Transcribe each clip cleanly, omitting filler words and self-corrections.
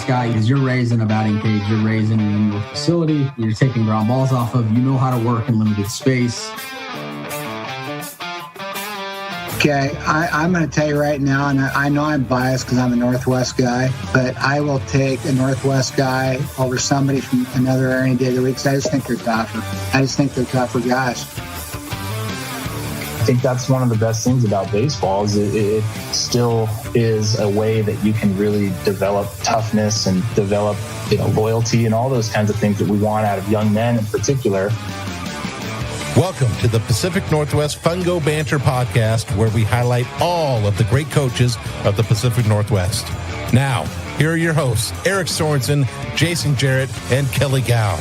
Northwest guy because you're raised in a batting cage, you're raised in an indoor facility, you're taking ground balls off of, you know how to work in limited space. Okay, I'm going to tell you right now, and I know I'm biased because I'm a Northwest guy, but I will take a Northwest guy over somebody from another area any day of the week because I just think they're tougher. I just think they're tougher guys. I think that's one of the best things about baseball is it still is a way that you can really develop toughness and develop, loyalty and all those kinds of things that we want out of young men in particular. Welcome to the Pacific Northwest Fungo Banter Podcast, where we highlight all of the great coaches of the Pacific Northwest. Now, here are your hosts, Eric Sorensen, Jason Jarrett, and Kelly Gow.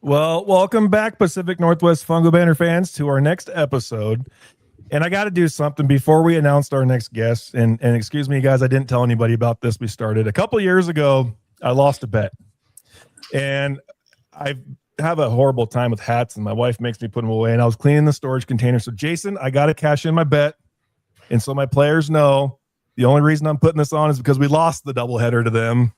Well, welcome back, Pacific Northwest Fungo Banner fans, to our next episode. And I got to do something before we announced our next guest. And excuse me, guys, I didn't tell anybody about this. We started a couple years ago. I lost a bet, and I have a horrible time with hats, and my wife makes me put them away. And I was cleaning the storage container. So, Jason, I got to cash in my bet. And so my players know the only reason I'm putting this on is because we lost the doubleheader to them.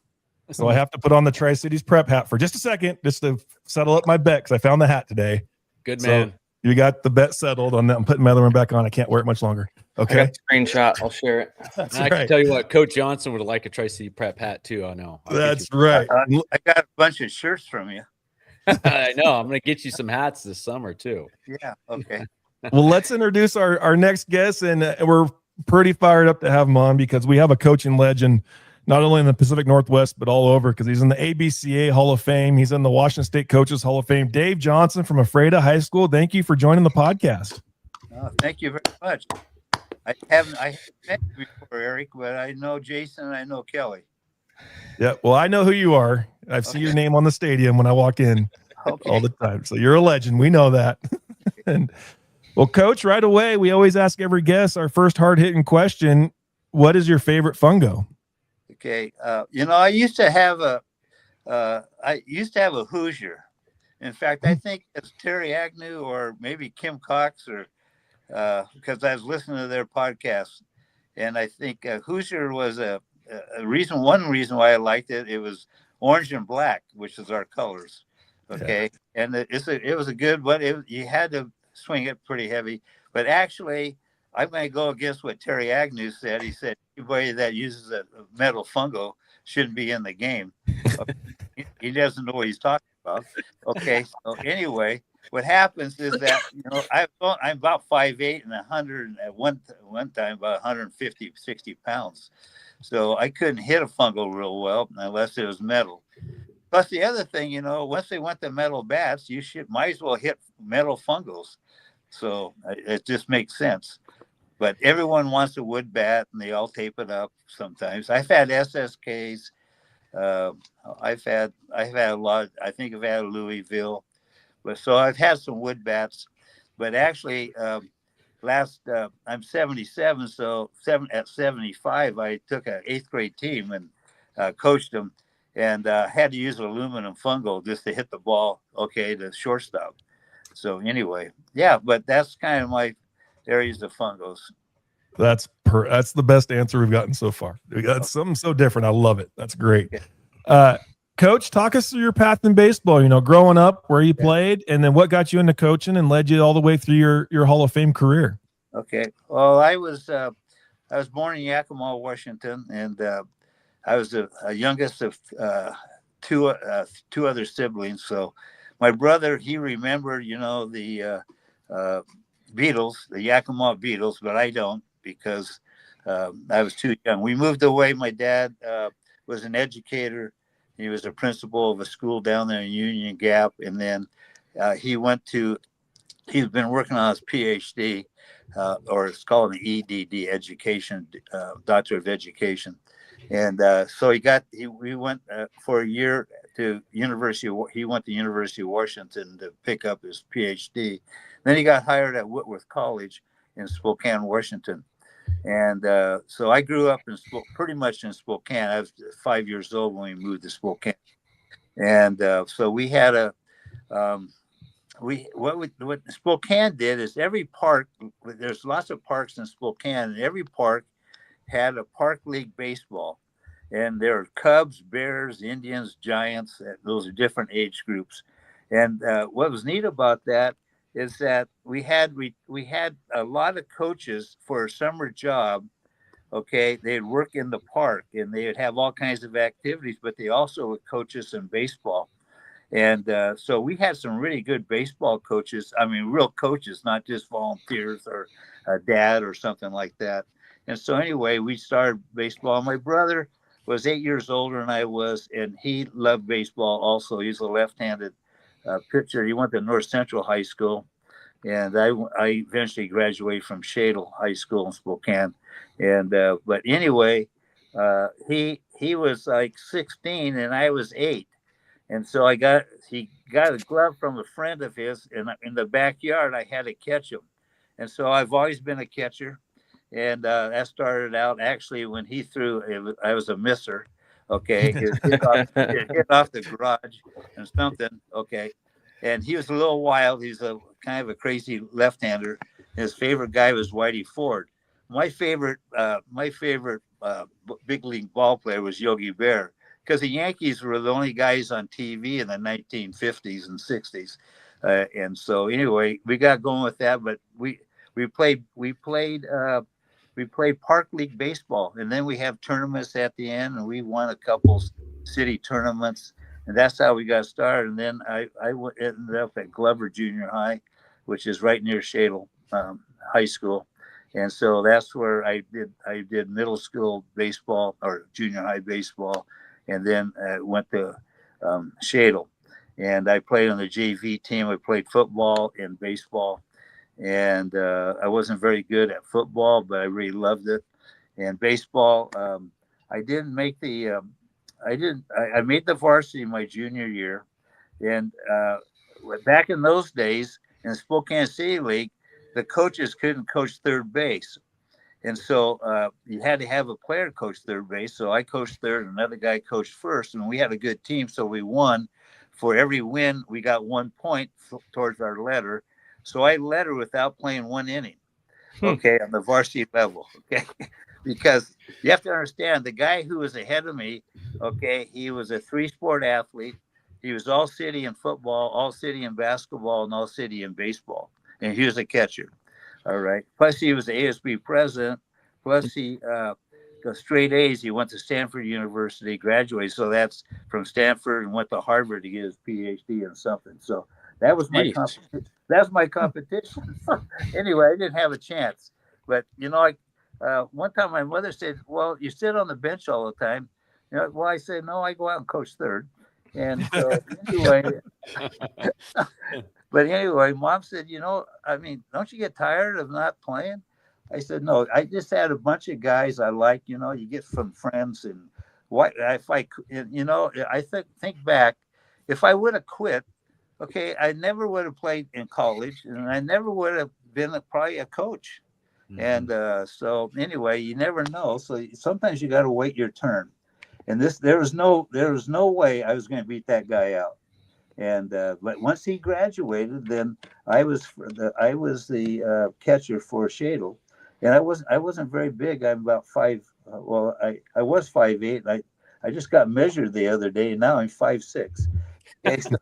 So I have to put on the Tri-Cities prep hat for just a second, just to settle up my bet, because I found the hat today. Good man. So you got the bet settled on that. I'm putting my other one back on. I can't wear it much longer. Okay. I got a screenshot. I'll share it. I can tell you what, Coach Johnson would like a Tri-City prep hat too. I know. That's right. I got a bunch of shirts from you. I know. I'm going to get you some hats this summer too. Yeah. Okay. Well, let's introduce our next guest, and we're pretty fired up to have him on because we have a coaching legend, not only in the Pacific Northwest, but all over, because he's in the ABCA Hall of Fame. He's in the Washington State Coaches Hall of Fame. Dave Johnson from Ephrata High School. Thank you for joining the podcast. Thank you very much. I haven't met you before, Eric, but I know Jason and I know Kelly. Yeah, well, I know who you are. I've seen your name on the stadium when I walk in all the time. So you're a legend. We know that. And well, Coach, right away, we always ask every guest our first hard-hitting question. What is your favorite fungo? Okay, I used to have a Hoosier. In fact, I think it's Terry Agnew or maybe Kim Cox, or because I was listening to their podcast, and I think Hoosier was one reason why I liked it. It was orange and black, which is our colors. Okay, yeah. And it was a good one. You had to swing it pretty heavy, but actually, I'm going to go against what Terry Agnew said. He said anybody that uses a metal fungo shouldn't be in the game. He doesn't know what he's talking about. Okay, so anyway, what happens is that I'm about 5'8" and 100 at one time, about 150, 60 pounds. So I couldn't hit a fungo real well unless it was metal. Plus the other thing, once they went to metal bats, you might as well hit metal fungos. So it just makes sense. But everyone wants a wood bat, and they all tape it up sometimes. I've had SSKs. I've had a lot. I think I've had a Louisville. But so I've had some wood bats. But actually, I'm 77, so at 75, I took an 8th grade team and coached them, and had to use aluminum fungo just to hit the ball, to shortstop. So anyway, yeah, but that's kind of my areas of fungos. That's the best answer we've gotten so far. We got something so different. I love it. That's great. Coach, talk us through your path in baseball, growing up, where you played, and then what got you into coaching and led you all the way through your Hall of Fame career. Okay. Well, I was born in Yakima, Washington, and I was a youngest of two other siblings. So my brother, he remembered, the Beatles, the Yakima Beatles, but I don't, because I was too young. We moved away. My dad was an educator. He was a principal of a school down there in Union Gap. And then he's been working on his PhD, or it's called an EDD, education, Doctor of Education. And so we went for a year to he went to University of Washington to pick up his PhD. Then he got hired at Whitworth College in Spokane, Washington. And so I grew up pretty much in Spokane. I was 5 years old when we moved to Spokane, and so we had a um, what Spokane did is every park. There's lots of parks in Spokane, and every park had a park league baseball, and there are Cubs, Bears, Indians, Giants. Those are different age groups, and what was neat about that is that we had a lot of coaches for a summer job. Okay, they'd work in the park and they would have all kinds of activities, but they also would coach us in baseball. And so we had some really good baseball coaches. I mean, real coaches, not just volunteers or a dad or something like that. And so anyway, we started baseball. My brother was 8 years older than I was, and he loved baseball also. He's a left-handed pitcher. He went to North Central High School, and I eventually graduated from Shadle High School in Spokane. And but anyway, he was like 16 and I was 8, and so he got a glove from a friend of his, and in the backyard I had to catch him, and so I've always been a catcher, and that started out actually when he threw. I was a misser. Okay, it hit off the garage and something. Okay, and he was a little wild. He's a kind of a crazy left-hander. His favorite guy was Whitey Ford. My favorite big league ball player was Yogi Berra, because the Yankees were the only guys on TV in the 1950s and 60s. And so anyway, we got going with that, but we played we played we played park league baseball, and then we have tournaments at the end, and we won a couple city tournaments, and that's how we got started. And then ended up at Glover Junior High, which is right near Shadle High School, and so that's where I did middle school baseball or junior high baseball, and then went to Shadle, and I played on the JV team. I played football and baseball, and I wasn't very good at football, but I really loved it. And baseball, I didn't make the I made the varsity my junior year, and back in those days in Spokane City League, the coaches couldn't coach third base. And so you had to have a player coach third base. So I coached third, and another guy coached first, and we had a good team. So we won. For every win, we got 1 point towards our letter. So I led her without playing one inning. Okay, on the varsity level. Okay, because you have to understand the guy who was ahead of me. Okay, he was a 3-sport athlete. He was all city in football, all city in basketball, and all city in baseball. And he was a catcher. All right. Plus, he was the ASB president. Plus, he got straight A's. He went to Stanford University, graduated. So that's from Stanford, and went to Harvard to get his PhD in something. So that was my competition. That's my competition. Anyway, I didn't have a chance. But one time my mother said, "Well, you sit on the bench all the time." Well, I said, "No, I go out and coach third." And so anyway, but anyway, Mom said, I mean, don't you get tired of not playing? I said, no, I just had a bunch of guys I like, you get from friends. And what if I think back, if I would have quit, okay, I never would have played in college, and I never would have been probably a coach. And so anyway, you never know. So sometimes you got to wait your turn. And there was no way I was going to beat that guy out. And but once he graduated, then I was the catcher for Shadle, and I wasn't very big. I'm about five. I was 5'8". I just got measured the other day, and now I'm 5'6". Okay, so,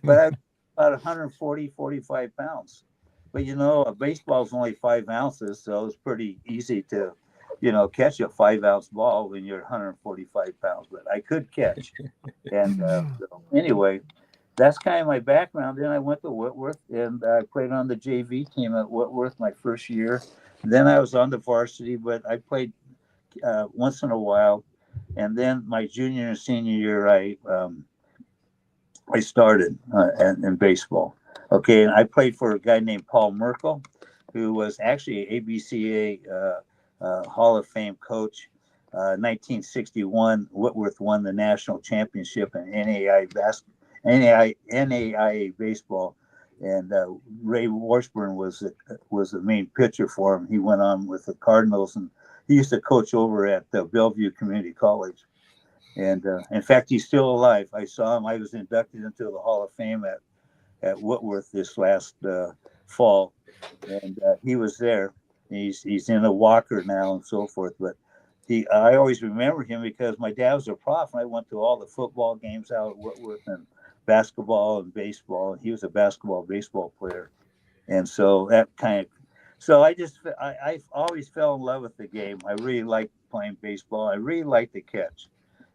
but I'm about 140, 45 pounds. But a baseball's only 5 ounces, so it's pretty easy to, catch a 5-ounce ball when you're 145 pounds. But I could catch, and so anyway, that's kind of my background. Then I went to Whitworth, and I played on the JV team at Whitworth my first year. Then I was on the varsity, but I played once in a while. And then my junior and senior year, I started in baseball. Okay, and I played for a guy named Paul Merkel, who was actually an ABCA Hall of Fame coach. 1961, Whitworth won the national championship in NAIA baseball, and Ray Washburn was the main pitcher for him. He went on with the Cardinals, and he used to coach over at Bellevue Community College. And in fact, he's still alive. I saw him. I was inducted into the Hall of Fame at Whitworth this last fall, and he was there. He's in a walker now and so forth. But I always remember him because my dad was a prof, and I went to all the football games out at Whitworth and basketball and baseball. And he was a baseball player, and so that kind of. So I always fell in love with the game. I really liked playing baseball. I really liked the catch,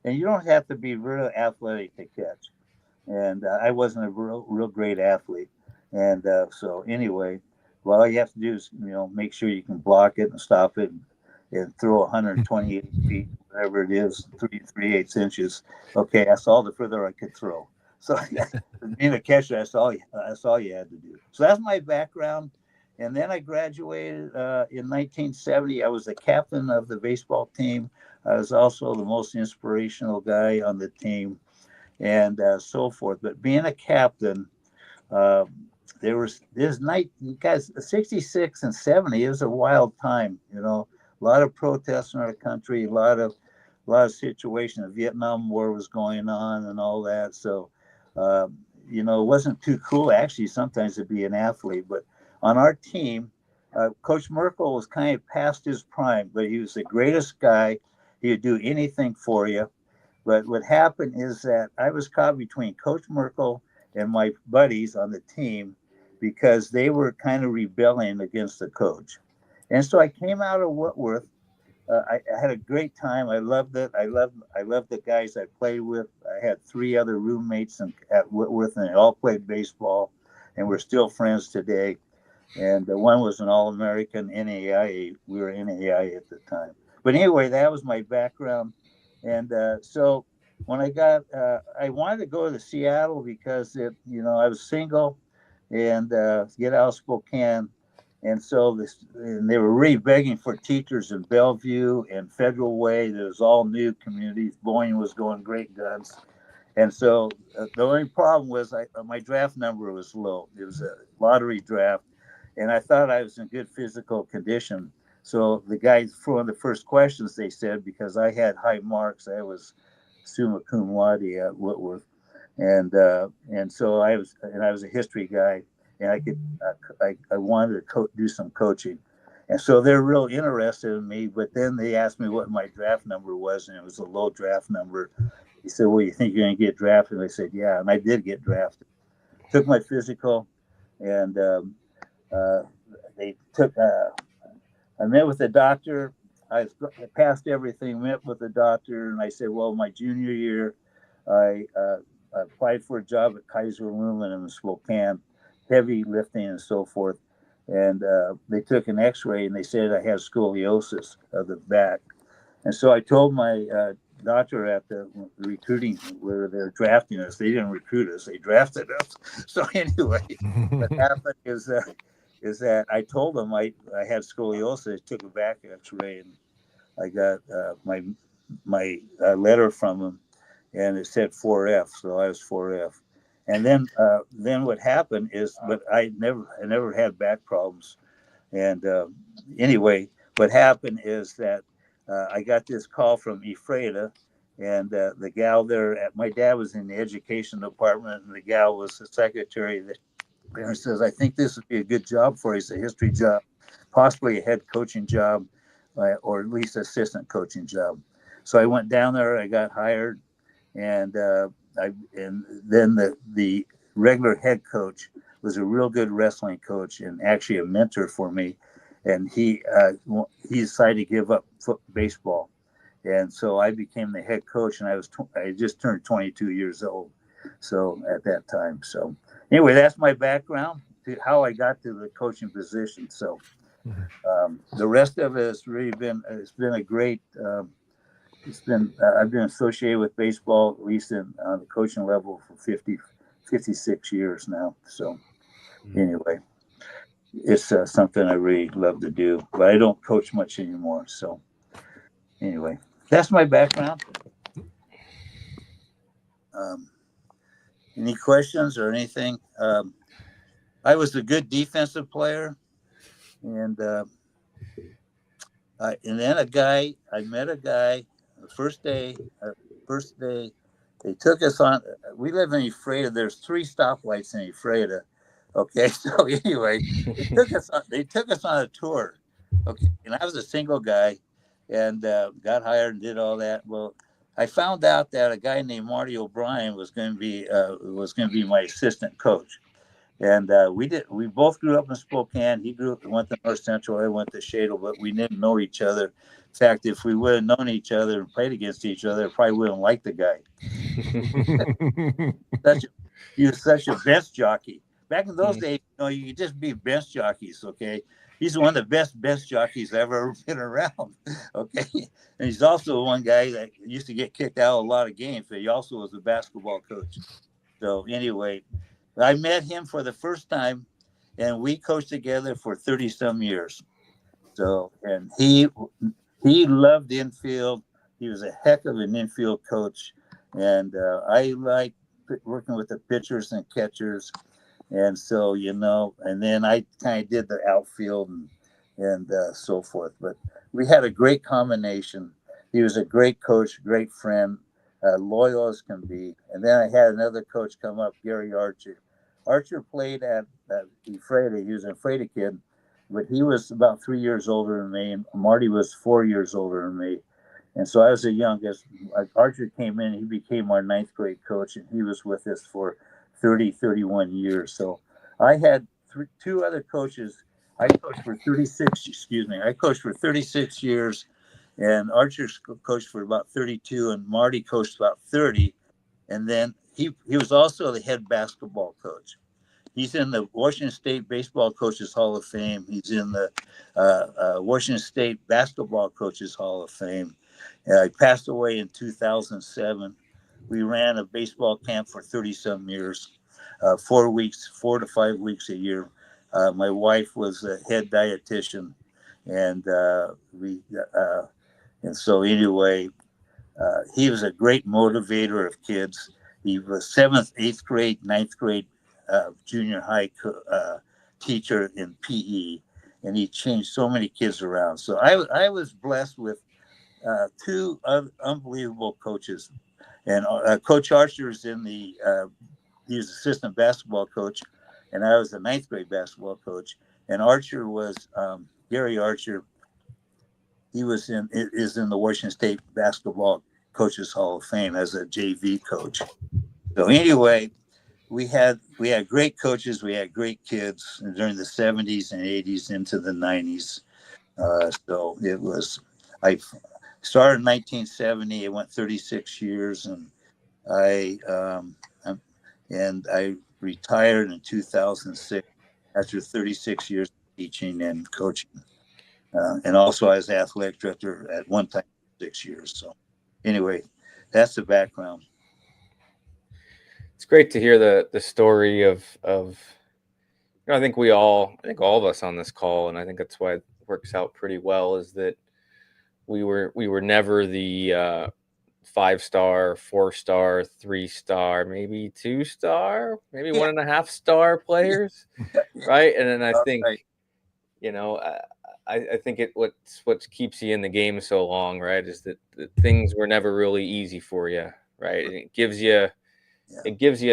and you don't have to be really athletic to catch. And I wasn't a real great athlete. And so anyway, well, all you have to do is make sure you can block it and stop it and throw 128 feet, whatever it is, 3 3/8 inches. Okay, that's all the further I could throw. So being a catcher, that's all you had to do. So that's my background. And then I graduated in 1970. I was the captain of the baseball team. I was also the most inspirational guy on the team, and so forth. But being a captain, uh, there's night guys 66 and 70 is a wild time. A lot of protests in our country, a lot of situations. The Vietnam War was going on and all that. So it wasn't too cool actually sometimes to be an athlete. But on our team, Coach Merkel was kind of past his prime, but he was the greatest guy. He would do anything for you. But what happened is that I was caught between Coach Merkel and my buddies on the team because they were kind of rebelling against the coach. And so I came out of Whitworth. I had a great time. I loved it. I loved the guys I played with. I had 3 other roommates at Whitworth, and they all played baseball, and we're still friends today. And one was an All-American NAIA. We were NAIA at the time. But anyway, that was my background. And so when I wanted to go to Seattle because I was single and get out of Spokane. And so and they were really begging for teachers in Bellevue and Federal Way. There was all new communities. Boeing was going great guns. And so the only problem was my draft number was low. It was a lottery draft. And I thought I was in good physical condition. So the guys, for one of the first questions, they said, because I had high marks, I was summa cum laude at Whitworth, and so I was a history guy, and I wanted to do some coaching, and so they're real interested in me. But then they asked me what my draft number was, and it was a low draft number. He said, "Well, you think you're going to get drafted?" And I said, "Yeah," and I did get drafted. Took my physical, and they took. I met with the doctor. I passed everything. Met with the doctor, and I said, "Well, my junior year, I applied for a job at Kaiser Aluminum in Spokane, heavy lifting and so forth." And they took an X-ray, and they said I had scoliosis of the back. And so I told my doctor at the recruiting where they're drafting us. They didn't recruit us; they drafted us. So anyway, what happened is that I told them I had scoliosis. I took a back X-ray, and I got my letter from them, and it said 4F, so I was 4F. And then what happened is, but I never had back problems. And anyway, what happened is that I got this call from Ephrata, and the gal there my dad was in the education department, and the gal was the secretary that. And says, "I think this would be a good job for you. It's a history job, possibly a head coaching job, or at least assistant coaching job." So I went down there. I got hired, and then the regular head coach was a real good wrestling coach and actually a mentor for me. And he decided to give up baseball, and so I became the head coach. And I just turned 22 years old, so at that time. So anyway, that's my background to how I got to the coaching position. So the rest of it has really been a great. I've been associated with baseball at least on the coaching level for 56 years now. So anyway, it's something I really love to do, but I don't coach much anymore. So anyway, that's my background. Any questions or anything? I was a good defensive player, and And then I met a guy the first day, they took us on. We live in Ephrata. There's 3 stoplights in Ephrata. Okay, so anyway, they took us on a tour. Okay, and I was a single guy, and got hired and did all that. Well, I found out that a guy named Marty O'Brien was going to be my assistant coach. And we both grew up in Spokane. He went to North Central. I went to Shadle, but we didn't know each other. In fact, if we would have known each other and played against each other, I probably wouldn't like the guy. such a, he was such a bench jockey. Back in those days, you could just be bench jockeys. Okay, he's one of the best bench jockeys I've ever been around. Okay, and he's also one guy that used to get kicked out of a lot of games. But he also was a basketball coach. So anyway, I met him for the first time, and we coached together for 30 some years. So, and he loved infield. He was a heck of an infield coach, and I like working with the pitchers and catchers. And so, and then I kind of did the outfield and so forth. But we had a great combination. He was a great coach, great friend, loyal as can be. And then I had another coach come up, Gary Archer. Archer played at Ephrata. He was an Ephrata kid, but he was about 3 years older than me. And Marty was 4 years older than me. And so I was the youngest. Archer came in, he became our 9th grade coach, and he was with us for 31 years. So I had 2 other coaches. I coached for 36 years, and Archer coached for about 32, and Marty coached about 30. And then he was also the head basketball coach. He's in the Washington State Baseball Coaches Hall of Fame. He's in the Washington State Basketball Coaches Hall of Fame. He passed away in 2007. We ran a baseball camp for 30-some years, 4 to 5 weeks a year. My wife was the head dietitian, and so anyway, he was a great motivator of kids. He was 7th, 8th grade, 9th grade junior high teacher in PE, and he changed so many kids around. So I was blessed with 2 unbelievable coaches. And Coach Archer is he was assistant basketball coach, and I was the 9th grade basketball coach. And Archer was Gary Archer. He is in the Washington State Basketball Coaches Hall of Fame as a JV coach. So anyway, we had great coaches. We had great kids during the 70s and 80s into the 90s. So it was. I started in 1970. It went 36 years, and I retired in 2006 after 36 years of teaching and coaching. And also, I was athletic director at one time, 6 years. So, anyway, that's the background. It's great to hear the story of. I think all of us on this call, and I think that's why it works out pretty well, is that we were never the 5-star, 4-star, 3-star, maybe 2-star, maybe 1.5-star players, right? And then I think, I think what keeps you in the game so long, right, is that things were never really easy for you, right? And it gives you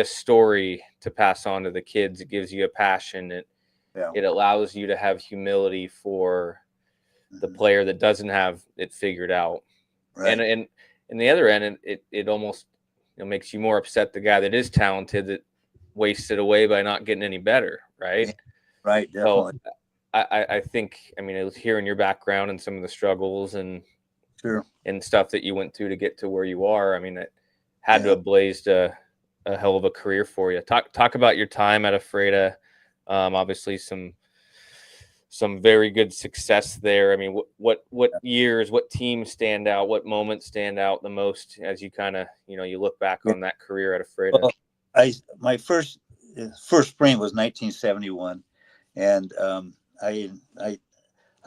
a story to pass on to the kids. It gives you a passion. It allows you to have humility for the player that doesn't have it figured out, right. And the other end, it almost makes you more upset the guy that is talented that wasted away by not getting any better, right? Yeah, right, definitely. So I think, I was hearing your background and some of the struggles and stuff that you went through to get to where you are. It had to have blazed a hell of a career for you. Talk about your time at Ephrata. Obviously some very good success there. What years, what teams stand out, what moments stand out the most as you kind of, you look back on that career at Ephrata? Well, my first spring was 1971, and I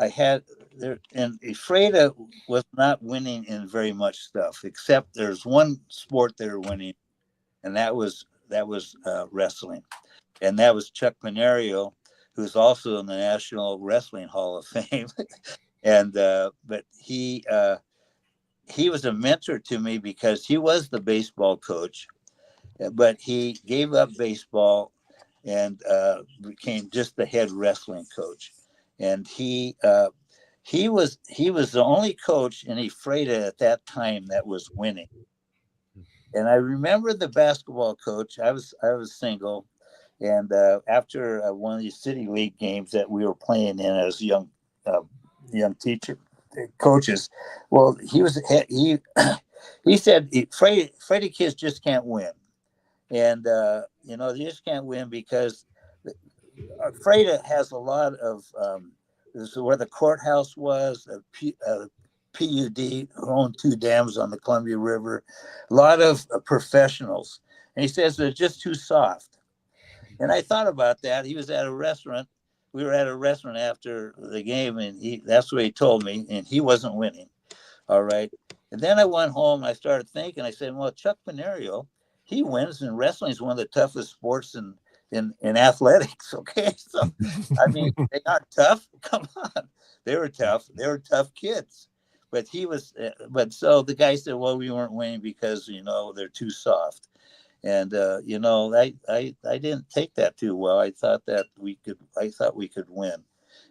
had there, and Ephrata was not winning in very much stuff, except there's one sport they were winning, and that was wrestling, and that was Chuck Panario, who's also in the National Wrestling Hall of Fame. And but he was a mentor to me because he was the baseball coach, but he gave up baseball and became just the head wrestling coach. And he was the only coach in Ephrata at that time that was winning. And I remember the basketball coach. I was single, and after one of these city league games that we were playing in as young teacher coaches, well, he he said Freddie kids just can't win, and they just can't win because Freda has a lot of this is where the courthouse was, PUD who owned 2 dams on the Columbia River, a lot of professionals, and he says they're just too soft. And I thought about that. He was at a restaurant. We were at a restaurant after the game, and that's what he told me, and he wasn't winning. All right. And then I went home and I started thinking, I said, well, Chuck Benario, he wins, and wrestling is one of the toughest sports in athletics. Okay. So, I mean, they aren't tough. Come on. They were tough. They were tough kids. But so the guy said, well, we weren't winning because, they're too soft. And, I didn't take that too well. I thought we could win.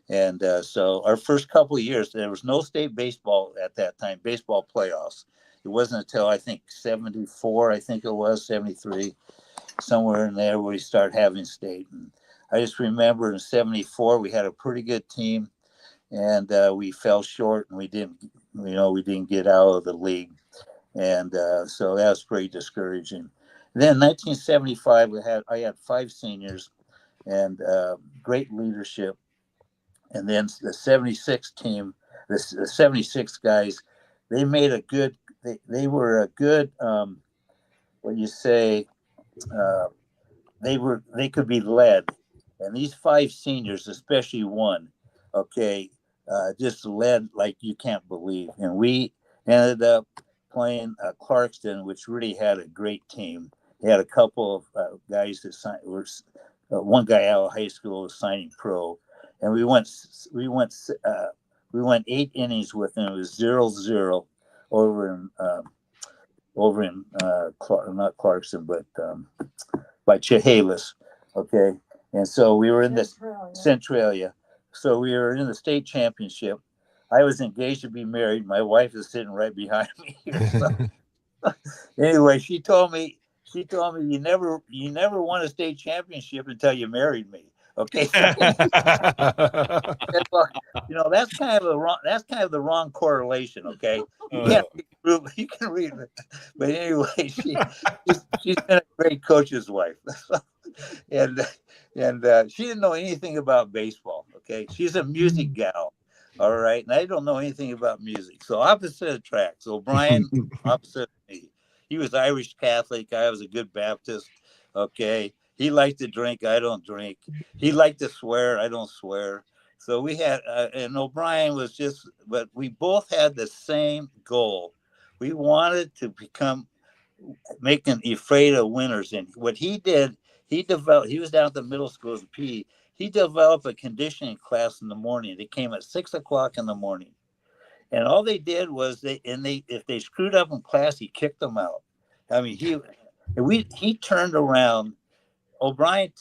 And so our first couple of years, there was no state baseball at that time, baseball playoffs. It wasn't until I think 74, I think it was 73, somewhere in there where we started having state. And I just remember in 74, we had a pretty good team, and we fell short, and we didn't get out of the league. And so that was pretty discouraging. Then 1975, I had 5 seniors and great leadership. And then the 76 team, the 76 guys, they made a good, they were a good, what you say, uh, they could be led. And these 5 seniors, especially one, okay, just led like you can't believe. And we ended up playing Clarkston, which really had a great team. They had a couple of guys that signed. One guy out of high school was signing pro, and we went 8 innings with him. It was 0-0 over in not Clarkson, but by Chehalis. Okay. And so we were in Centralia. So we were in the state championship. I was engaged to be married. My wife is sitting right behind me here. So, anyway, she told me you never won a state championship until you married me. Okay. So, well, that's kind of the wrong correlation. Okay. You can read it. But anyway, she's been a great coach's wife. and she didn't know anything about baseball. Okay. She's a music gal. All right. And I don't know anything about music. So opposite attracts. O'Brien, opposite of me. He was Irish Catholic. I was a good Baptist. Okay. He liked to drink. I don't drink. He liked to swear. I don't swear. So we had, and O'Brien was but we both had the same goal. We wanted to making Ephrata winners. And what he did, he was down at the middle school as a PE. He developed a conditioning class in the morning. They came at 6:00 in the morning. And all they did was if they screwed up in class, he kicked them out. I mean, he turned around. O'Brien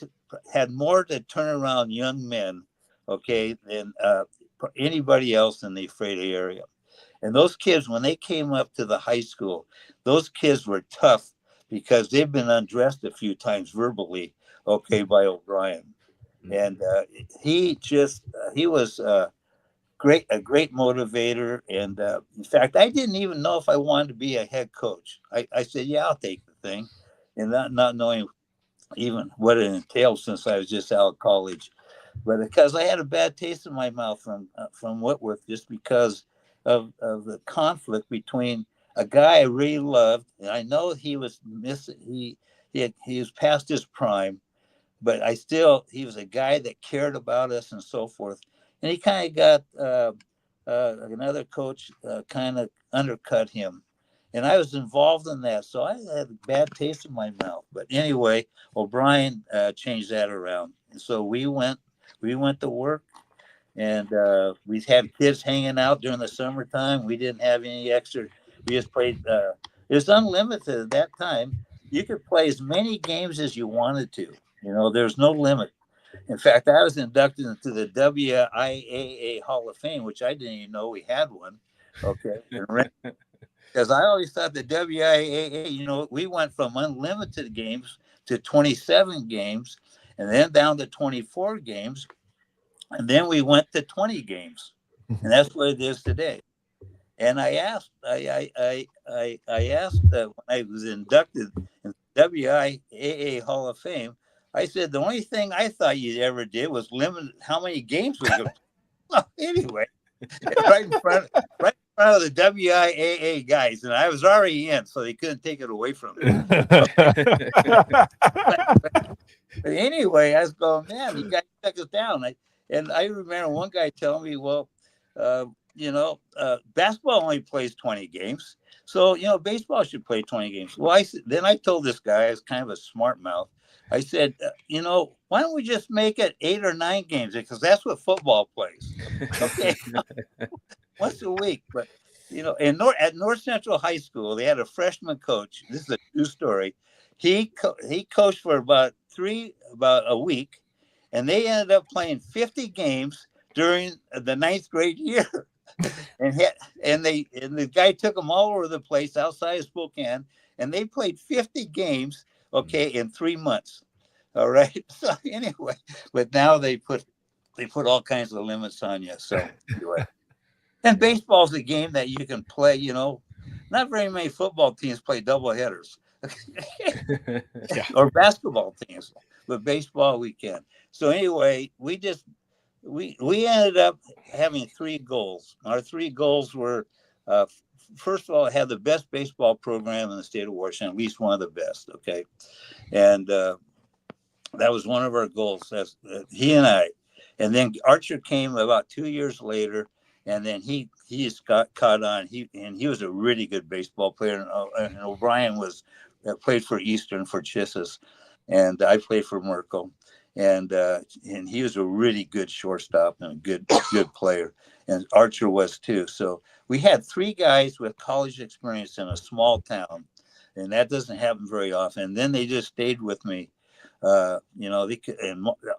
had more to turn around young men, okay, than anybody else in the Ephrata area. And those kids, when they came up to the high school, those kids were tough because they've been undressed a few times verbally, okay, by O'Brien. And he was a great motivator. And in fact, I didn't even know if I wanted to be a head coach. I said, yeah, I'll take the thing, and not knowing even what it entailed since I was just out of college. But because I had a bad taste in my mouth from Whitworth, just because of the conflict between a guy I really loved, and I know he was missing. He was past his prime, but he was a guy that cared about us and so forth. And he kind of got another coach kind of undercut him. And I was involved in that. So I had a bad taste in my mouth. But anyway, O'Brien changed that around. And so we went to work. and we had kids hanging out during the summertime. We didn't have any extra. We just played. It was unlimited at that time. You could play as many games as you wanted to. There's no limit. In fact, I was inducted into the WIAA Hall of Fame, which I didn't even know we had one. Okay. Because I always thought the WIAA, we went from unlimited games to 27 games and then down to 24 games. And then we went to 20 games. And that's what it is today. And I asked when I was inducted in the WIAA Hall of Fame, I said, the only thing I thought you ever did was limit how many games we could play. Well, anyway, right in front of the WIAA guys, and I was already in, so they couldn't take it away from me. But anyway, I was going, man, you guys took us down. I remember one guy telling me, well, basketball only plays 20 games. So, baseball should play 20 games. Well, then I told this guy, I was kind of a smart mouth. I said, why don't we just make it 8 or 9 games? Because that's what football plays. Okay. Once a week. But, at North Central High School, they had a freshman coach. This is a true story. He coached for about a week, and they ended up playing 50 games during the 9th grade year. And the guy took them all over the place outside of Spokane, and they played 50 games, in 3 months. All right. So anyway, but now they put all kinds of limits on you. So anyway, and baseball's a game that you can play. Not very many football teams play double headers, or basketball teams, but baseball we can. So anyway, we ended up having 3 goals. Our 3 goals were, first of all, have the best baseball program in the state of Washington, at least one of the best. Okay. And that was one of our goals. That's he and I. And then Archer came about 2 years later, and then he just got caught on. He was a really good baseball player. And O'Brien played for Eastern for Chisses, and I played for Merkel. And he was a really good shortstop and a good player, and Archer was too. So we had 3 guys with college experience in a small town, and that doesn't happen very often. And then they just stayed with me.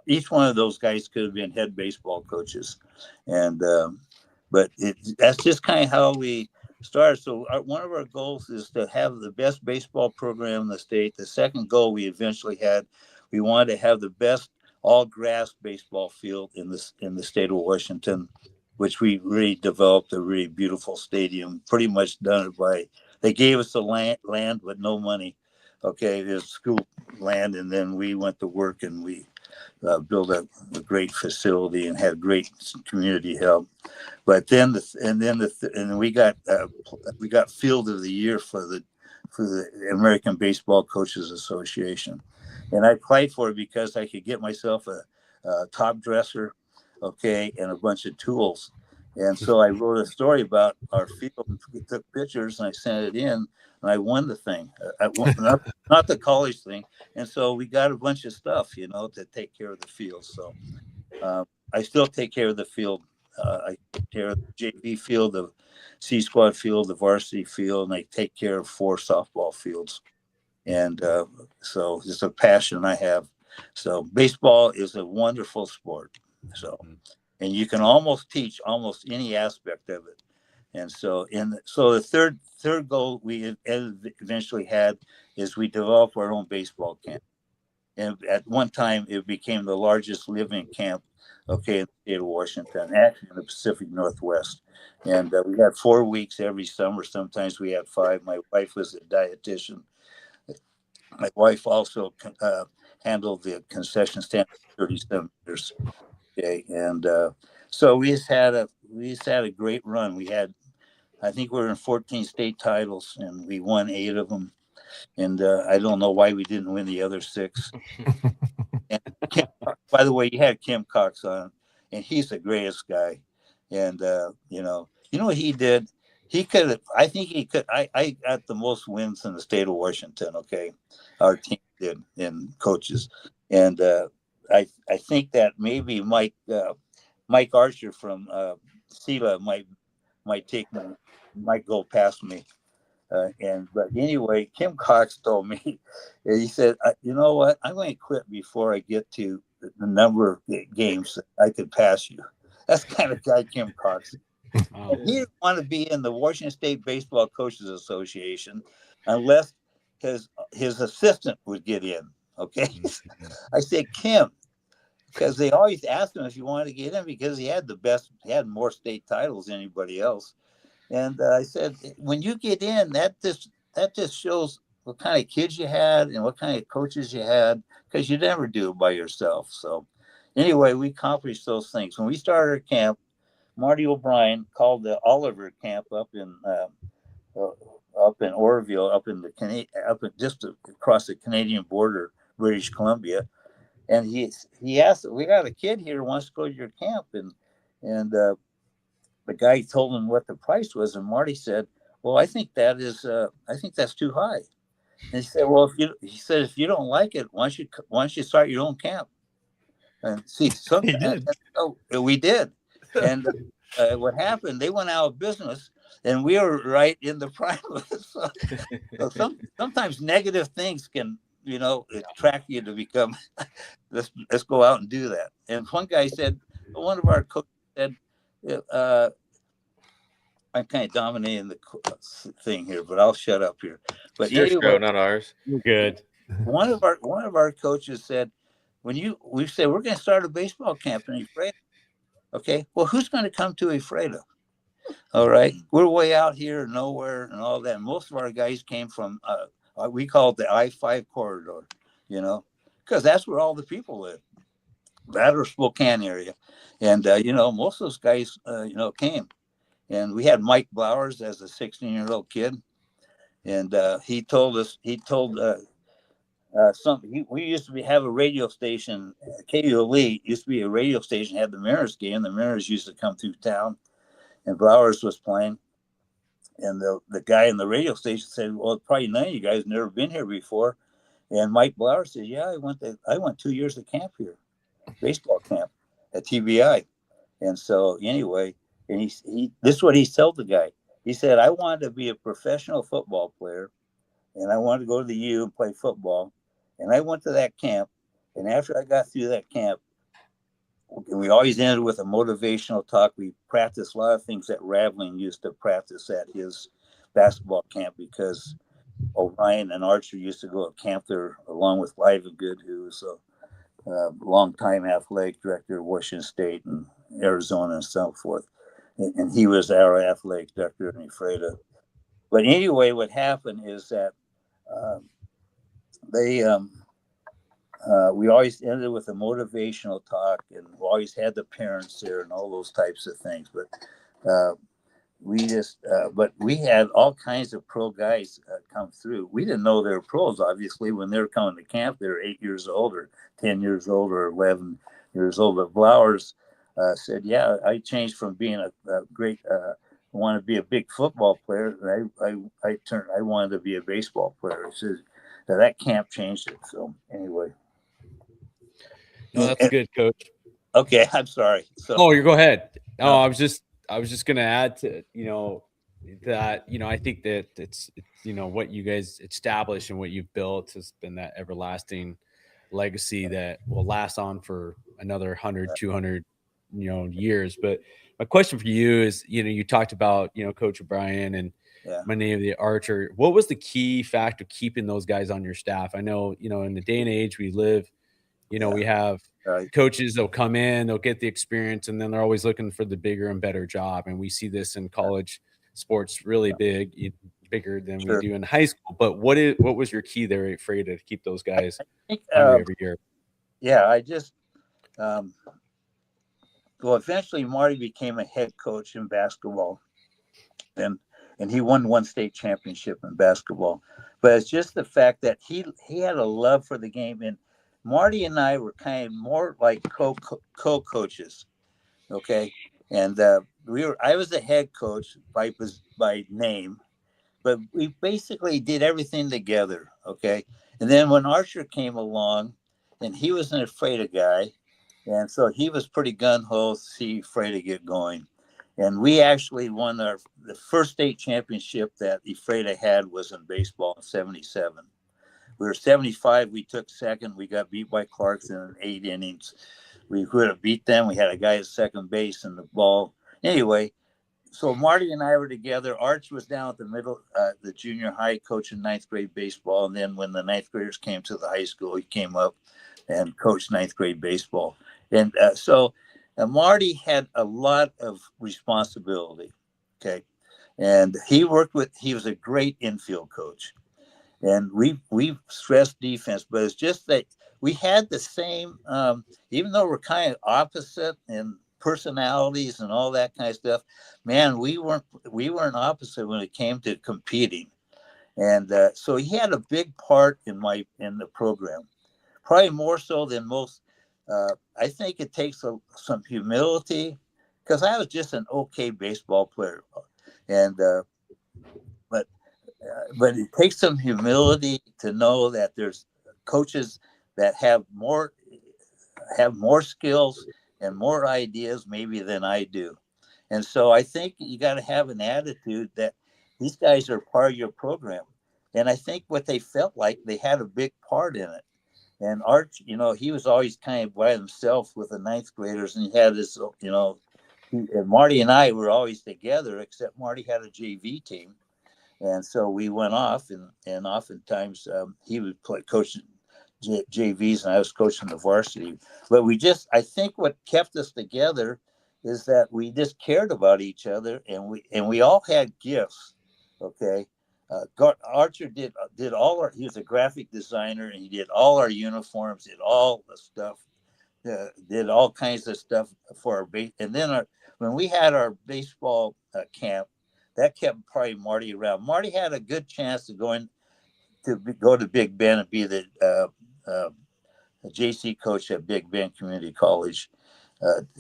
Each one of those guys could have been head baseball coaches, and but that's just kind of how we started. So one of our goals is to have the best baseball program in the state. The second goal we eventually had, we wanted to have the best all grass baseball field in the state of Washington, which we really developed a really beautiful stadium, pretty much done by, they gave us the land but no money. Okay, there's school land, and then we went to work and we built a great facility and had great community help. But then we got Field of the Year for the American Baseball Coaches Association, and I applied for it because I could get myself a top dresser, okay, and a bunch of tools. And so I wrote a story about our field, and took pictures, and I sent it in, and I won the thing. I won, not the college thing. And so we got a bunch of stuff, to take care of the field. So I still take care of the field. I take care of the JV field, the C squad field, the varsity field, and I take care of 4 softball fields. And so it's a passion I have. So baseball is a wonderful sport. So, and you can almost teach almost any aspect of it. And so the third goal we eventually had is we developed our own baseball camp. And at one time, it became the largest living camp, okay, in the state of Washington, actually in the Pacific Northwest. And we had 4 weeks every summer. Sometimes we had 5. My wife was a dietitian. My wife also handled the concession stand for 37 years. Okay, and so we just had a great run. I think we were in 14 state titles, and we won 8 of them. And I don't know why we didn't win the other 6. And by the way, you had Kim Cox on, and he's the greatest guy. And you know what he did? He could have. I think he could. I got the most wins in the state of Washington. Okay, our team did in coaches, and I think that maybe Mike Mike Archer from Sela might go past me. But anyway, Kim Cox told me, he said, you know what? I'm going to quit before I get to the number of games that I could pass you. That's the kind of guy Kim Cox. And he didn't want to be in the Washington State Baseball Coaches Association unless his assistant would get in. Okay. I said, Kim, because they always asked him if he wanted to get in because he had more state titles than anybody else. And I said, when you get in, that just shows what kind of kids you had and what kind of coaches you had, because you never do it by yourself. So anyway, we accomplished those things. When we started our camp, Marty O'Brien called the Oliver camp up in Oroville, just across the Canadian border, British Columbia. And he asked, we got a kid here who wants to go to your camp. And the guy told him what the price was. And Marty said, well, I think that's too high. And he said, well, if you don't like it, why don't you start your own camp? And see, He did. We did. And what happened, they went out of business and we were right in the prime of it. So sometimes negative things can, attract you to become, let's go out and do that. And one guy said, one of our coaches said, I'm kind of dominating the thing here, but I'll shut up here. But it's your show, not ours. You're good. One of our coaches said, we said we're going to start a baseball camp in Ephrata. Okay, well, who's going to come to Ephrata? All right, we're way out here, nowhere, and all that. Most of our guys came from we call it the I-5 corridor, because that's where all the people live, that or Spokane area, and most of those guys, came. And we had Mike Blowers as a 16-year-old kid. And we used to have a radio station, KULE used to be a radio station, had the Mariners game. The Mariners used to come through town and Blowers was playing. And the guy in the radio station said, well, probably none of you guys have never been here before. And Mike Blowers said, yeah, I went 2 years of camp here, baseball camp at TBI. And so anyway, and this is what he told the guy. He said, I wanted to be a professional football player, and I wanted to go to the U and play football. And I went to that camp, and after I got through that camp, we always ended with a motivational talk. We practiced a lot of things that Raveling used to practice at his basketball camp, because O'Brien and Archer used to go to camp there along with Livengood, who was a longtime athletic director of Washington State and Arizona and so forth. And he was our athletic director in Ephrata. But anyway, what happened is that we always ended with a motivational talk, and we always had the parents there and all those types of things. But but we had all kinds of pro guys come through. We didn't know they were pros, obviously. When they were coming to camp, they were 8 years old or 10 years old or 11 years old. But Blowers said, yeah, I changed from being a great, want to be a big football player. And I wanted to be a baseball player. So that camp changed it. So anyway. No, that's good, Coach. Okay, I'm sorry. So you go ahead. No, I was just going to add to, that, I think that it's what you guys established and what you've built has been that everlasting legacy that will last on for another 100, 200, years. But my question for you is, you talked about, Coach O'Brien and many of the Archer. What was the key factor keeping those guys on your staff? I know, in the day and age we live, we have coaches that'll come in, they'll get the experience, and then they're always looking for the bigger and better job. And we see this in college sports really bigger than we do in high school. But what was your key there, Ephrata, to keep those guys every year? Yeah, I just eventually Marty became a head coach in basketball, and he won one state championship in basketball. But it's just the fact that he had a love for the game, and Marty and I were kind of more like co-coaches, okay? And I was the head coach by name, but we basically did everything together, okay? And then when Archer came along, and he was an Ephrata guy, And so he was pretty gun-ho to see Ephrata get going. And we actually won the first state championship that Ephrata had was in baseball in 77. We were 75. We took second. We got beat by Clarkson in 8 innings. We could have beat them. We had a guy at second base and the ball. Anyway, so Marty and I were together. Arch was down at the middle, the junior high, coaching ninth grade baseball. And then when the ninth graders came to the high school, he came up and coached ninth grade baseball. And so Marty had a lot of responsibility. Okay. And he was a great infield coach. And we stressed defense, but it's just that we had the same, even though we're kind of opposite in personalities and all that kind of stuff, man, we weren't opposite when it came to competing. And so he had a big part in the program, probably more so than most. I think it takes some humility, because I was just an okay baseball player, and but but it takes some humility to know that there's coaches that have more skills and more ideas maybe than I do. And so I think you got to have an attitude that these guys are part of your program. And I think what they felt like, they had a big part in it. And Arch, he was always kind of by himself with the ninth graders, and he had this, and Marty and I were always together, except Marty had a JV team. And so we went off, and oftentimes he would play coaching JVs, and I was coaching the varsity. But I think what kept us together is that we just cared about each other, and we all had gifts. Okay. Archer did all he was a graphic designer, and he did all our uniforms, did all the stuff, did all kinds of stuff for our base. And then when we had our baseball camp, that kept probably Marty around. Marty had a good chance of go to Big Bend and be the JC coach at Big Bend Community College.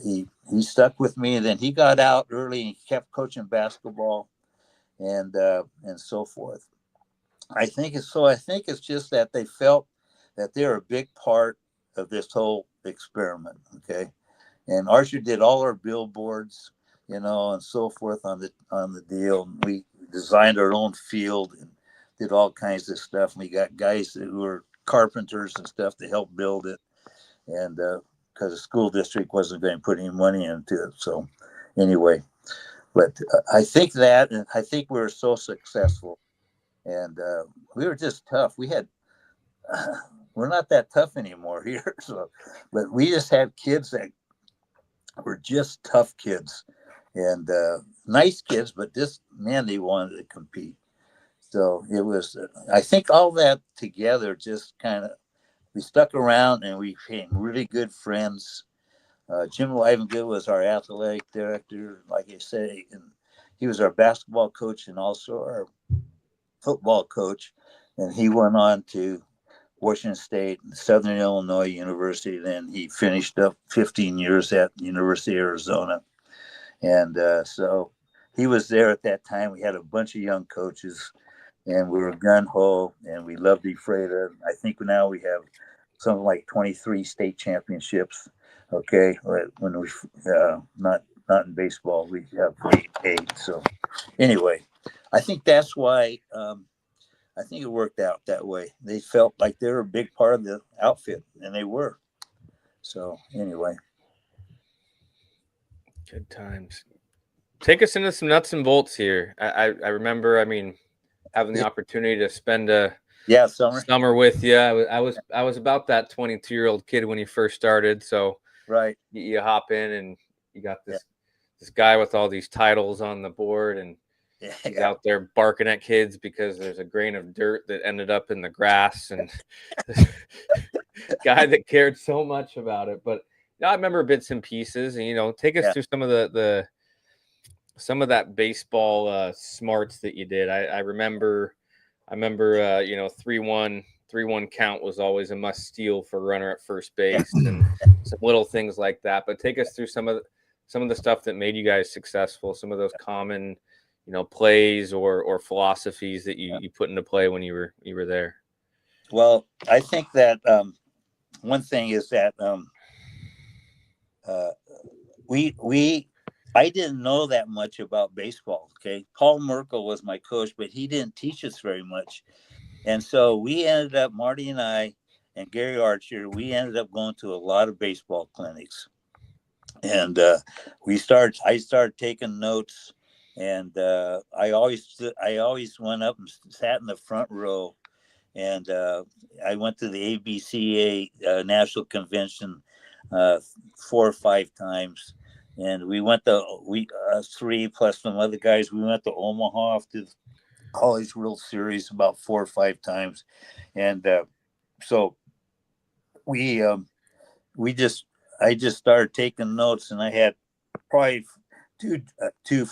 He stuck with me, and then he got out early and he kept coaching basketball, and so forth. I think it's just that they felt that they're a big part of this whole experiment. Okay. And Archer did all our billboards, and so forth on the deal. And we designed our own field and did all kinds of stuff. And we got guys who were carpenters and stuff to help build it. And because the school district wasn't going to put any money into it. So anyway, but I think and I think we were so successful, and we were just tough. We're not that tough anymore here. So, but we just had kids that were just tough kids, and nice kids, but just, man, they wanted to compete. So it was, I think all that together just kind of, we stuck around and we became really good friends. Jim Livengood was our athletic director, like I say, and he was our basketball coach and also our football coach. And he went on to Washington State, Southern Illinois University. Then he finished up 15 years at University of Arizona. And so he was there at that time. We had a bunch of young coaches, and we were gun-ho, and we loved Ephrata. I think now we have something like 23 state championships. Okay, when we not in baseball, we have 8. So anyway, I think that's why I think it worked out that way. They felt like they were a big part of the outfit, and they were. So anyway, good times. Take us into some nuts and bolts here. I remember, having the opportunity to spend a summer with you. I was about that 22-year-old kid when you first started. So right, you hop in and you got this guy with all these titles on the board, and he's out there barking at kids because there's a grain of dirt that ended up in the grass, and this guy that cared so much about it. But I remember bits and pieces, and take us through some of that baseball smarts that you did. I remember 3-1 count was always a must steal for runner at first base, and some little things like that. But take us through some of the stuff that made you guys successful, some of those common plays or philosophies that you put into play when you were there. Well, I think that one thing is that we I didn't know that much about baseball. Okay, Paul Merkel was my coach, but he didn't teach us very much, and so we ended up, Marty and I and Gary Archer, we ended up going to a lot of baseball clinics, and I started taking notes, and I always went up and sat in the front row, and I went to the ABCA National Convention uh, 4 or 5 times, and we three plus some other guys. We went to Omaha to the College World Series about 4 or 5 times, and so we we just I just started taking notes, and I had probably two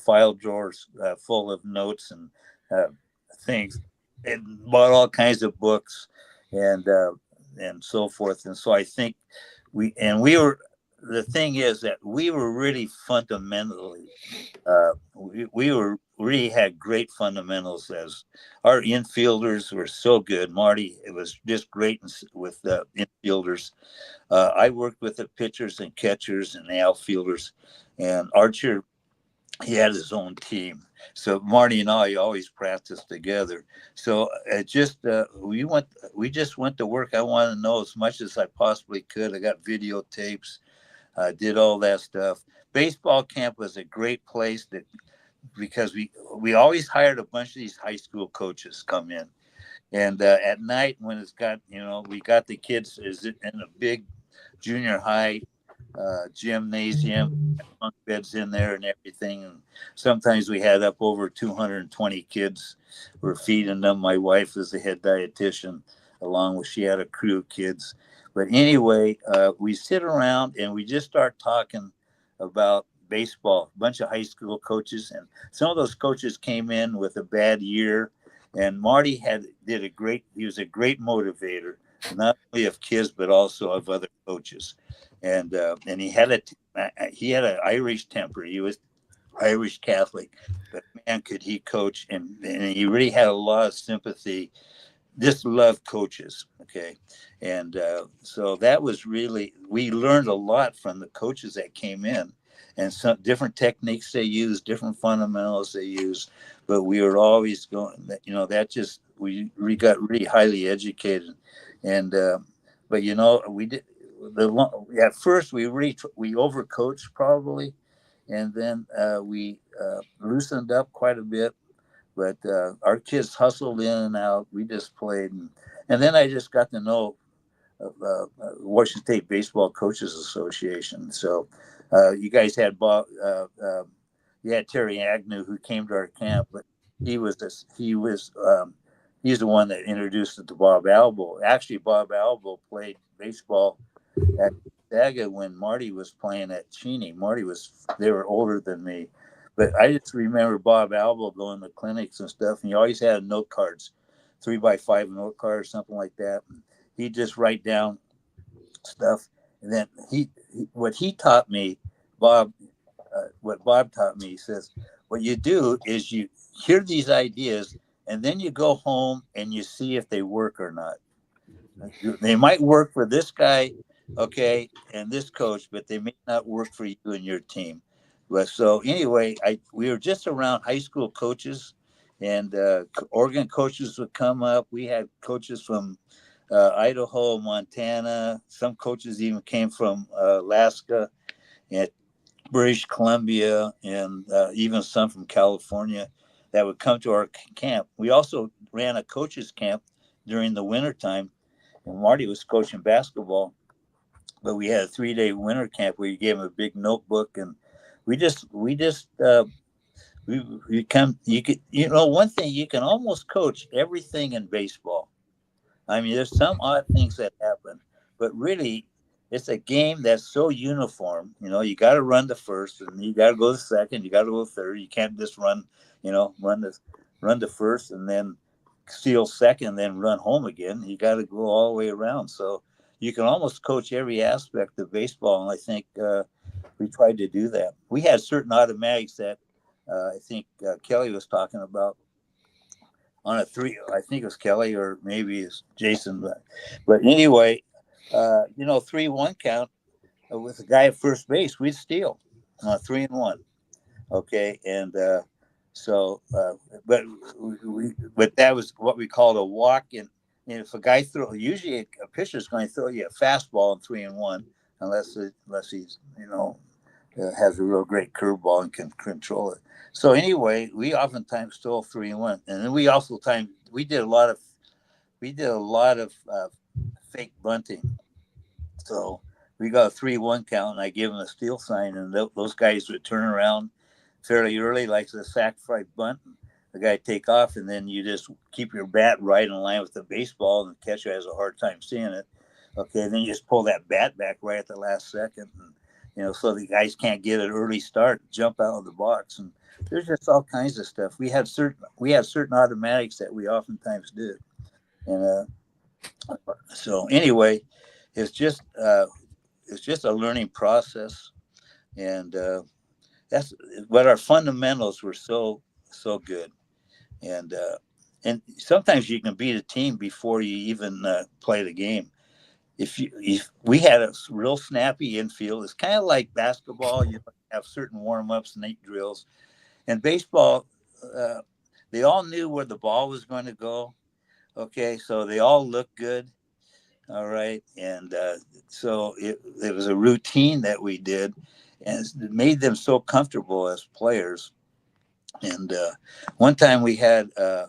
file drawers full of notes and uh, things, and bought all kinds of books and so forth. And so I think we were. The thing is that we were really fundamentally, we were really had great fundamentals. As our infielders were so good. Marty, it was just great with the infielders. I worked with the pitchers and catchers and the outfielders, and Archer, he had his own team. So Marty and I always practiced together. So it just we just went to work. I wanted to know as much as I possibly could. I got videotapes, did all that stuff. Baseball camp was a great place because we always hired a bunch of these high school coaches come in, and at night when it's got we got the kids is in a big junior high gymnasium, bunk beds in there and everything. And sometimes we had up over 220 kids. We're feeding them. My wife was the head dietitian, along with she had a crew of kids. But anyway, we sit around and we just start talking about baseball. A bunch of high school coaches, and some of those coaches came in with a bad year. And Marty he was a great motivator, not only of kids but also of other coaches, and he had an Irish temper. He was Irish Catholic, but man, could he coach, and he really had a lot of sympathy. Just loved coaches. Okay, and so that was really, we learned a lot from the coaches that came in, and some different techniques they use, different fundamentals they use, but we were always going. That just we got really highly educated, and but we did at first we overcoached probably, and then we loosened up quite a bit, but our kids hustled in and out. We just played, and then I just got to know Washington State Baseball Coaches Association. So you guys had you had Terry Agnew, who came to our camp, but he's the one that introduced it to Bob Albo. Actually, Bob Albo played baseball at Gonzaga when Marty was playing at Cheney. They were older than me, but I just remember Bob Albo going to clinics and stuff, and he always had note cards, 3x5 note cards, something like that. And he'd just write down stuff, and then what he taught me, what Bob taught me, he says, what you do is you hear these ideas, and then you go home and you see if they work or not. They might work for this guy, okay, and this coach, but they may not work for you and your team. But so anyway, we were just around high school coaches, and Oregon coaches would come up. We had coaches from Idaho, Montana. Some coaches even came from Alaska and British Columbia, and even some from California that would come to our camp. We also ran a coaches camp during the wintertime, and Marty was coaching basketball, but we had a 3-day winter camp where you gave him a big notebook, and we come. You could, one thing, you can almost coach everything in baseball. I mean, there's some odd things that happen, but really, it's a game that's so uniform. You got to run the first, and you got to go the second, you got to go third. You can't just run the first and then steal second, and then run home again. You got to go all the way around. So you can almost coach every aspect of baseball, and I think we tried to do that. We had certain automatics that I think Kelly was talking about on a three. I think it was Kelly or maybe it's Jason, but anyway, 3-1 count. with the guy at first base, we'd steal 3-1. Okay, and but but that was what we called a walk. And if a guy usually a pitcher's going to throw you a fastball in 3-1, unless he's has a real great curveball and can control it. So anyway, we oftentimes stole 3-1, and then we did a lot of fake bunting. So we got a 3-1 count, and I give them a steal sign, and those guys would turn around fairly early, like the sacrifice bunt. The guy take off, and then you just keep your bat right in line with the baseball, and the catcher has a hard time seeing it. Okay, and then you just pull that bat back right at the last second, and so the guys can't get an early start, jump out of the box, and there's just all kinds of stuff. We had certain automatics that we oftentimes did, and so anyway, it's just a learning process, and that's but our fundamentals were so good, and sometimes you can beat a team before you even play the game. If we had a real snappy infield, it's kind of like basketball. You have certain warm ups and night drills, and baseball. They all knew where the ball was going to go. Okay, so they all looked good. All right, and so it was a routine that we did, and it made them so comfortable as players. And one time we had our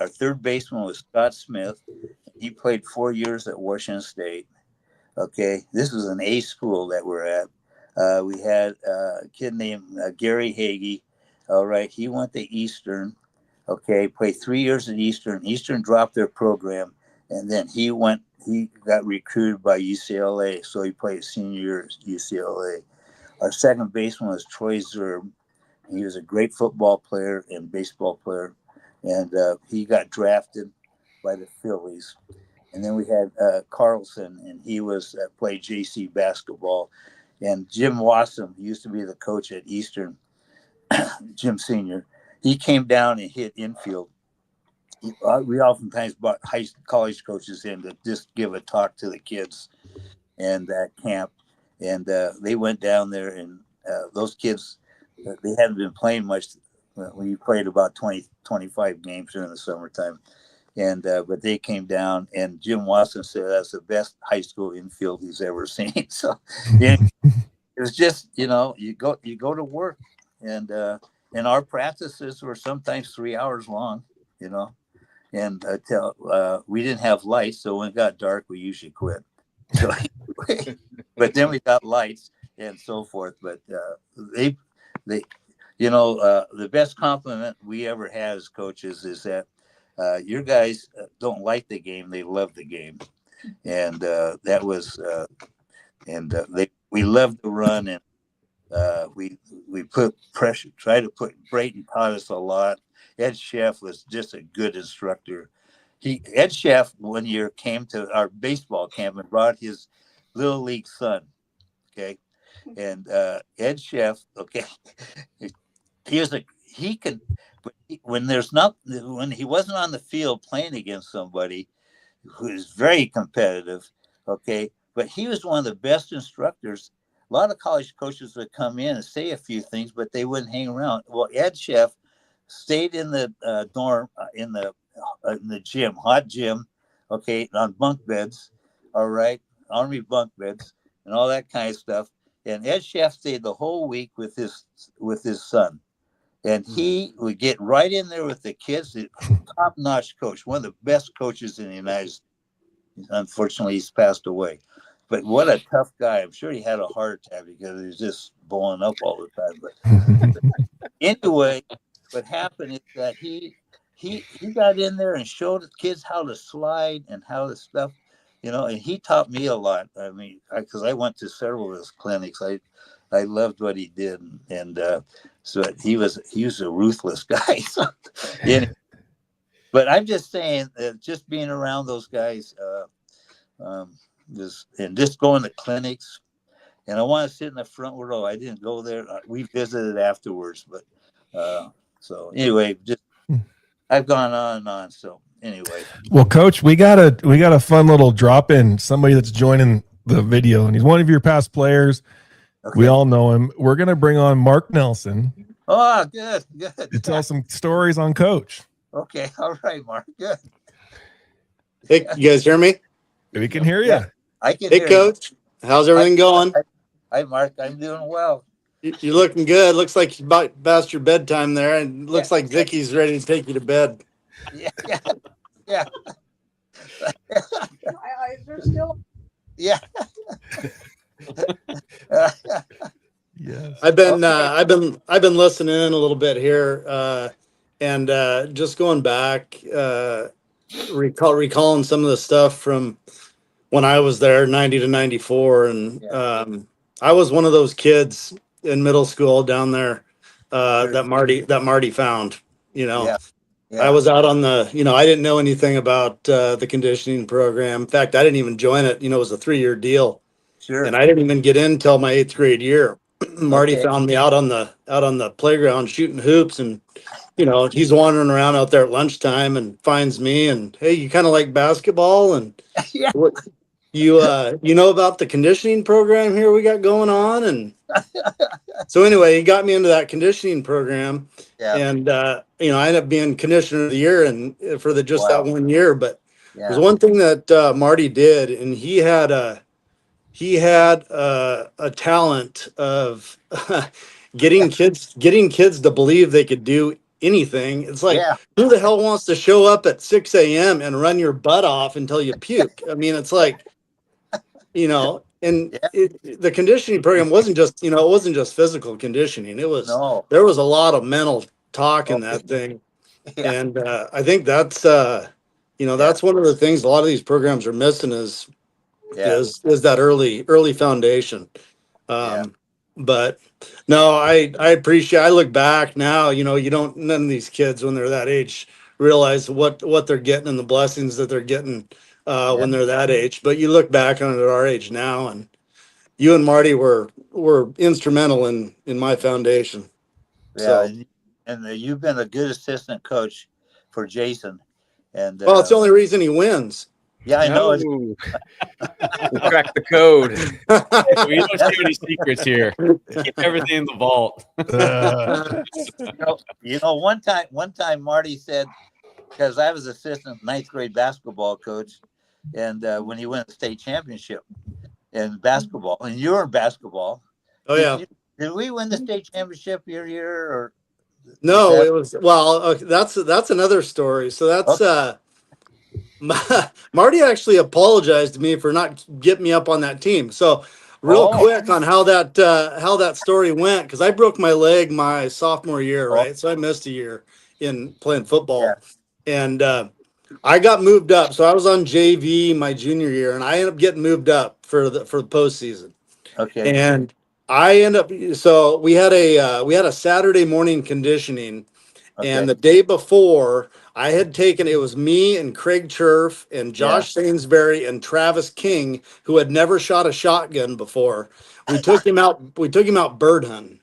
third baseman was Scott Smith. He played 4 years at Washington State. Okay, this was an A school that we're at. We had a kid named Gary Hagee. All right, he went to Eastern. Okay, played 3 years at Eastern. Eastern dropped their program, and then he got recruited by UCLA, so he played senior year at UCLA. Our second baseman was Troy Zerb. He was a great football player and baseball player, and he got drafted by the Phillies. And then we had Carlson, and he played JC basketball. And Jim Wassam used to be the coach at Eastern, Jim Senior. He came down and hit infield. We oftentimes brought college coaches in to just give a talk to the kids and at camp. And they went down there, and those kids, they hadn't been playing much. We played about 20, 25 games during the summertime. And but they came down, and Jim Watson said that's the best high school infield he's ever seen. So it was just, you go to work, and our practices were sometimes 3 hours long, and until we didn't have lights, so when it got dark, we usually quit. So, but then we got lights and so forth. But they, the best compliment we ever had as coaches is that your guys don't like the game; they love the game, and that was, we loved to run, and we put pressure. Try to put Brayton taught us a lot. Ed Sheff was just a good instructor. Ed Sheff one year came to our baseball camp and brought his little league son. Okay, and Ed Sheff. Okay, when he wasn't on the field playing against somebody who is very competitive. Okay, but he was one of the best instructors. A lot of college coaches would come in and say a few things, but they wouldn't hang around. Well, Ed Sheff stayed in the dorm in the gym, hot gym, okay, on bunk beds, all right, army bunk beds, and all that kind of stuff. And Ed Sheff stayed the whole week with his son, and he would get right in there with the kids. Top-notch coach, one of the best coaches in the United States. Unfortunately, he's passed away. But what a tough guy. I'm sure he had a heart attack because he was just blowing up all the time. But anyway, what happened is that he got in there and showed the kids how to slide and how to stuff, and he taught me a lot. I mean, because I went to several of his clinics. I loved what he did, and so he was a ruthless guy. So, but I'm just saying that just being around those guys, just going to clinics, and I want to sit in the front row. I didn't go there. We visited afterwards, but so anyway, just I've gone on and on. So anyway, Well, Coach, we got a fun little drop in. Somebody that's joining the video, and he's one of your past players. okay. We all know him. We're gonna bring on Mark Nelson Oh, good. to tell some stories on Coach. Okay, all right, Mark. Good. Hey, you guys hear me? We can hear you. Yeah. I can Hey, hear Coach. How's everything going? Hi, Mark. I'm doing well. You're looking good. Looks like you about past your bedtime there, and looks like Vicky's ready to take you to bed. Yeah, yeah. They're still. Yeah. Yes. I've been listening in a little bit here, and just going back, recalling some of the stuff from when I was there, 90 to 94, and I was one of those kids in middle school down there that Marty found. You know, Yeah. I was out on the, I didn't know anything about the conditioning program. In fact, I didn't even join it. It was a 3-year deal. Sure. And I didn't even get in until my 8th grade year. Marty Okay. found me out on the playground shooting hoops, and he's wandering around out there at lunchtime and finds me, and hey, you kind of like basketball, and Yeah. what you know about the conditioning program here we got going on. And so anyway, he got me into that conditioning program. Yeah. And I ended up being conditioner of the year and for that 1 year. But Yeah. there's one thing that Marty did, and he had a talent of getting kids to believe they could do anything. It's like, who the hell wants to show up at 6 a.m. and run your butt off until you puke? I mean, it's like, and the conditioning program wasn't just, it wasn't just physical conditioning. It was, there was a lot of mental talk in that thing. Yeah. And I think that's, that's one of the things a lot of these programs are missing is that early foundation. But no, I appreciate, I look back now, none of these kids when they're that age realize what they're getting and the blessings that they're getting when they're that age. But you look back on it at our age now, and you and Marty were instrumental in my foundation. Yeah. So. And you've been a good assistant coach for Jason. And well, it's the only reason he wins. Yeah, I know. We cracked the code. We don't share any secrets here. Keep everything in the vault. One time Marty said, because I was assistant 9th grade basketball coach, and when he won the state championship in basketball, and you were in basketball. Oh, yeah. Did we win the state championship your year? Or no, it was, well, that's another story. So that's, Marty actually apologized to me for not getting me up on that team. So real quick on how that story went, because I broke my leg my sophomore year, right? So I missed a year in playing football, and I got moved up. So I was on JV my junior year, and I ended up getting moved up for the postseason. Okay. And I end up, so we had a Saturday morning conditioning, and the day before I had taken, it was me and Craig Cherf and Josh Sainsbury and Travis King, who had never shot a shotgun before. We took him out bird hunting.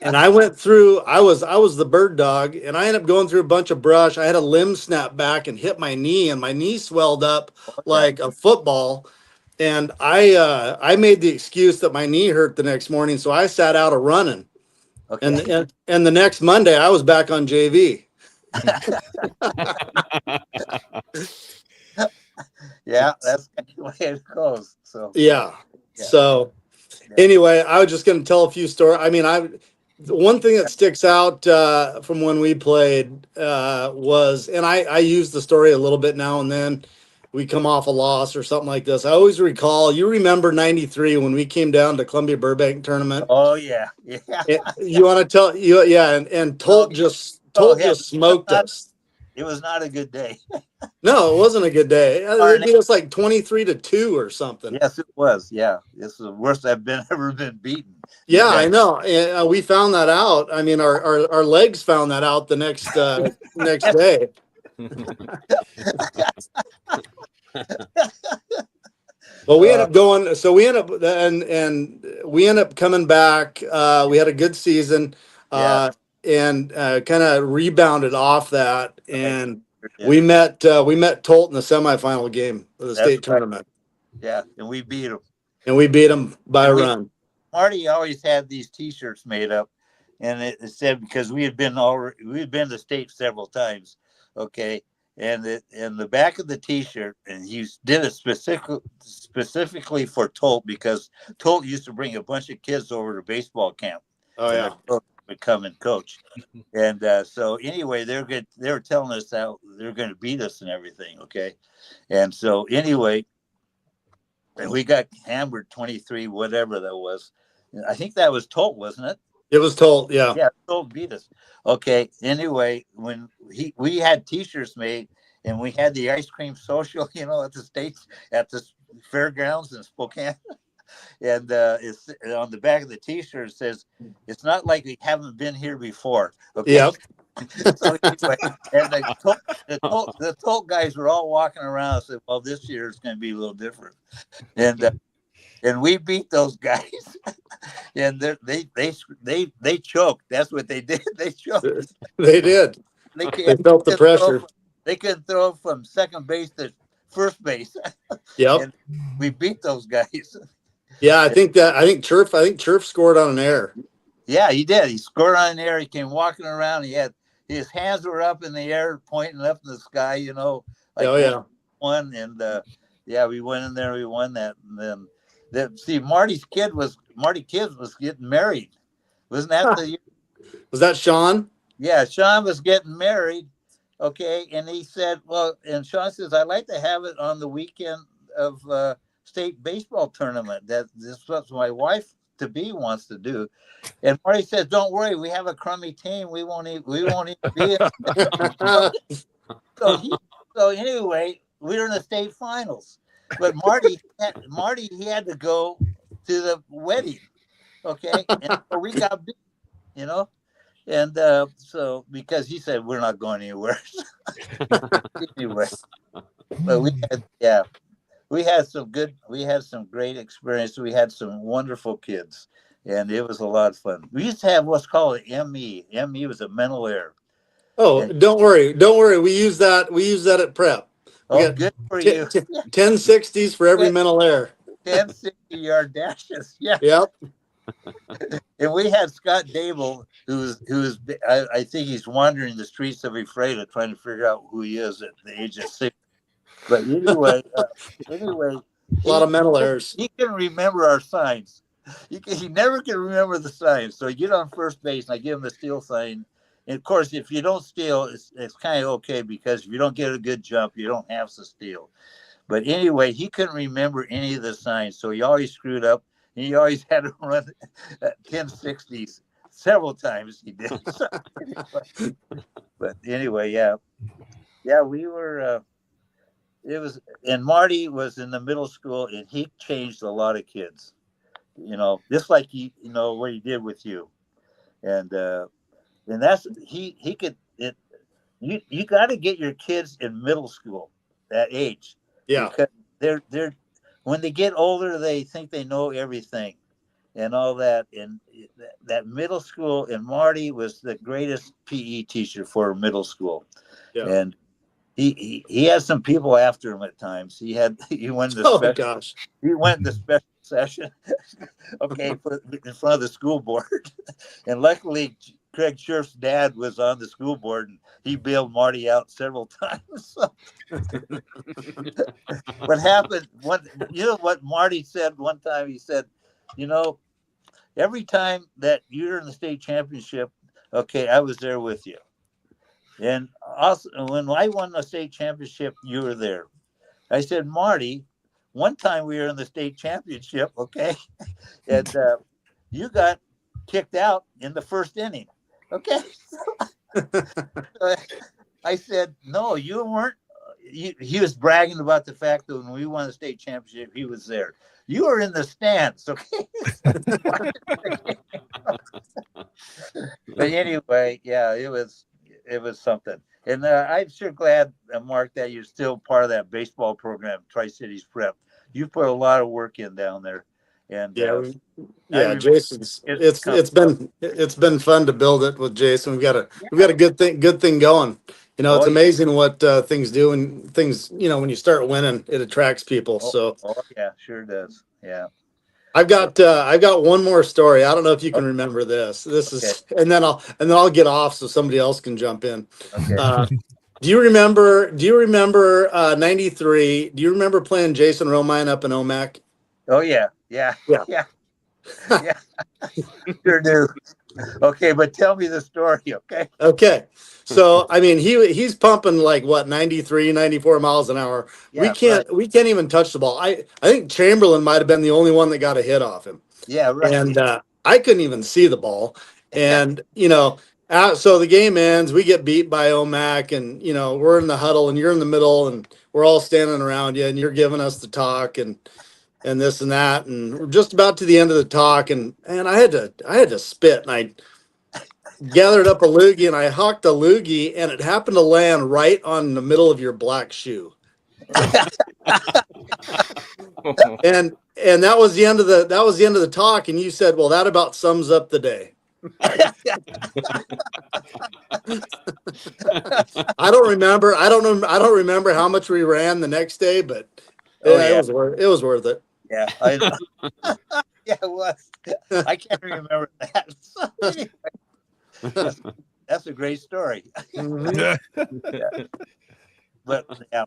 And I went through, I was the bird dog, and I ended up going through a bunch of brush. I had a limb snap back and hit my knee, and my knee swelled up like a football. And I made the excuse that my knee hurt the next morning, so I sat out of running. Okay. And the next Monday I was back on JV. Yeah, that's the way it goes. So So anyway, I was just going to tell a few stories. I mean, one thing that sticks out from when we played was, and I use the story a little bit now and then. We come off a loss or something like this. I always recall, you remember 93 when we came down to Columbia Burbank tournament. Oh yeah. You want to tell you? Yeah. And Tolt just smoked us. It was not a good day. No, it wasn't a good day. They beat us like 23-2 or something. Yes, it was. Yeah. This is the worst I've ever been beaten. Yeah, I know. And we found that out. I mean, our legs found that out the next day. Well, we ended up going. So we ended up and we ended up coming back. We had a good season. and kind of rebounded off that, and Yeah. we met Tolt in the semifinal game of the That's state right. tournament, Yeah, and we beat them. and we beat them by a run. Marty always had these T-shirts made up, and it said because we had been to state several times, okay, and in the back of the T-shirt, and he did it specifically for Tolt because Tolt used to bring a bunch of kids over to baseball camp, Oh and yeah, the coach would come and coach, and so anyway, they're good. They were telling us how they're going to beat us and everything, okay, and so anyway. And we got hammered 23, whatever that was. I think that was Tolt, wasn't it? it was Tolt. Yeah. Yeah, Tolt beat us. Okay. Anyway, when we had T-shirts made, and we had the ice cream social, at the states at the fairgrounds in Spokane, and it's on the back of the T-shirt. It says, "It's not like we haven't been here before." Okay. Yep. So anyway, and the Tolt guys were all walking around and said, "Well, this year is going to be a little different," and we beat those guys, and they choked. That's what they did. They choked. They did. They They felt the pressure. They couldn't throw from second base to first base. Yep. And we beat those guys. Yeah, I think Churf scored on an error. Yeah, he did. He scored on an air. He came walking around. His hands were up in the air, pointing up in the sky. Like oh yeah. One and yeah, we went in there. We won that. And then see, Marty Kids was getting married. Wasn't that the year? Was that Sean? Yeah, Sean was getting married. Okay, and he said, well, and Sean says, I'd like to have it on the weekend of state baseball tournament. This is what my wife to be wants to do. And Marty says, "Don't worry, we have a crummy team. We won't even be in." So anyway, we were in the state finals. But Marty, he had to go to the wedding. Okay, and so we got beat, and so because he said we're not going anywhere. Anyway, but we had some great experience. We had some wonderful kids, and it was a lot of fun. We used to have what's called an ME. ME was a mental error. Oh, And, don't worry. We use that at prep. We got good for you. 1060s for every mental error. 10 60-yard dashes. Yeah. Yep. And we had Scott Dable, who's I think he's wandering the streets of Ephrata trying to figure out who he is at the age of 6. But anyway, a lot of mental errors. He can remember our signs. He never can remember the signs. So you get on first base, and I give him the steal sign. And of course, if you don't steal, it's kind of okay because if you don't get a good jump, you don't have to steal. But anyway, he couldn't remember any of the signs, so he always screwed up. And he always had to run 1060s several times. He did. But anyway, yeah, we were. And Marty was in the middle school, and he changed a lot of kids. Just like what he did with you, and that's he could. You got to get your kids in middle school, that age. Yeah. Because they're when they get older, they think they know everything, and all that. And that middle school, and Marty was the greatest PE teacher for middle school, Yeah. and. He had some people after him at times. He went to he went in the special session, okay, in front of the school board, and luckily Craig Scherf's dad was on the school board, and he bailed Marty out several times. What happened? What Marty said one time? He said, every time that you're in the state championship, okay, I was there with you. And also, when I won the state championship, you were there. I said, Marty, one time we were in the state championship, okay, and you got kicked out in the first inning, okay. So I said, no, you weren't. He was bragging about the fact that when we won the state championship, he was there. You were in the stands, okay. But anyway, yeah, it was something. And I'm sure glad, Mark, that you're still part of that baseball program, Tri-Cities Prep. You put a lot of work in down there. And yeah, Jason's it's been fun to build it with Jason. We've got a good thing going. You know, it's amazing what things do, and things, you know, when you start winning, it attracts people. Yeah, sure does. Yeah. I've got one more story. I don't know if you can remember this. This is, and then I'll get off so somebody else can jump in. Okay. Do you remember 93? Do you remember playing Jason Romine up in Omak? Oh yeah. Sure do. Okay, but tell me the story, okay? Okay. So, I mean, he's pumping like what, 93, 94 miles an hour. Yeah, we can't even touch the ball. I think Chamberlain might have been the only one that got a hit off him. Yeah, right. And I couldn't even see the ball. And, you know, so the game ends, we get beat by Omak, and, you know, we're in the huddle and you're in the middle and we're all standing around you and you're giving us the talk and this and that. And we're just about to the end of the talk. And I had to spit, and I gathered up a loogie and I hawked a loogie, and it happened to land right on the middle of your black shoe. and that was the end of the talk. And you said, well, that about sums up the day. I don't remember how much we ran the next day, but it was worth it. Yeah, I know. Yeah, it was. I can't remember that. So anyway, that's a great story. Mm-hmm. Yeah. But yeah.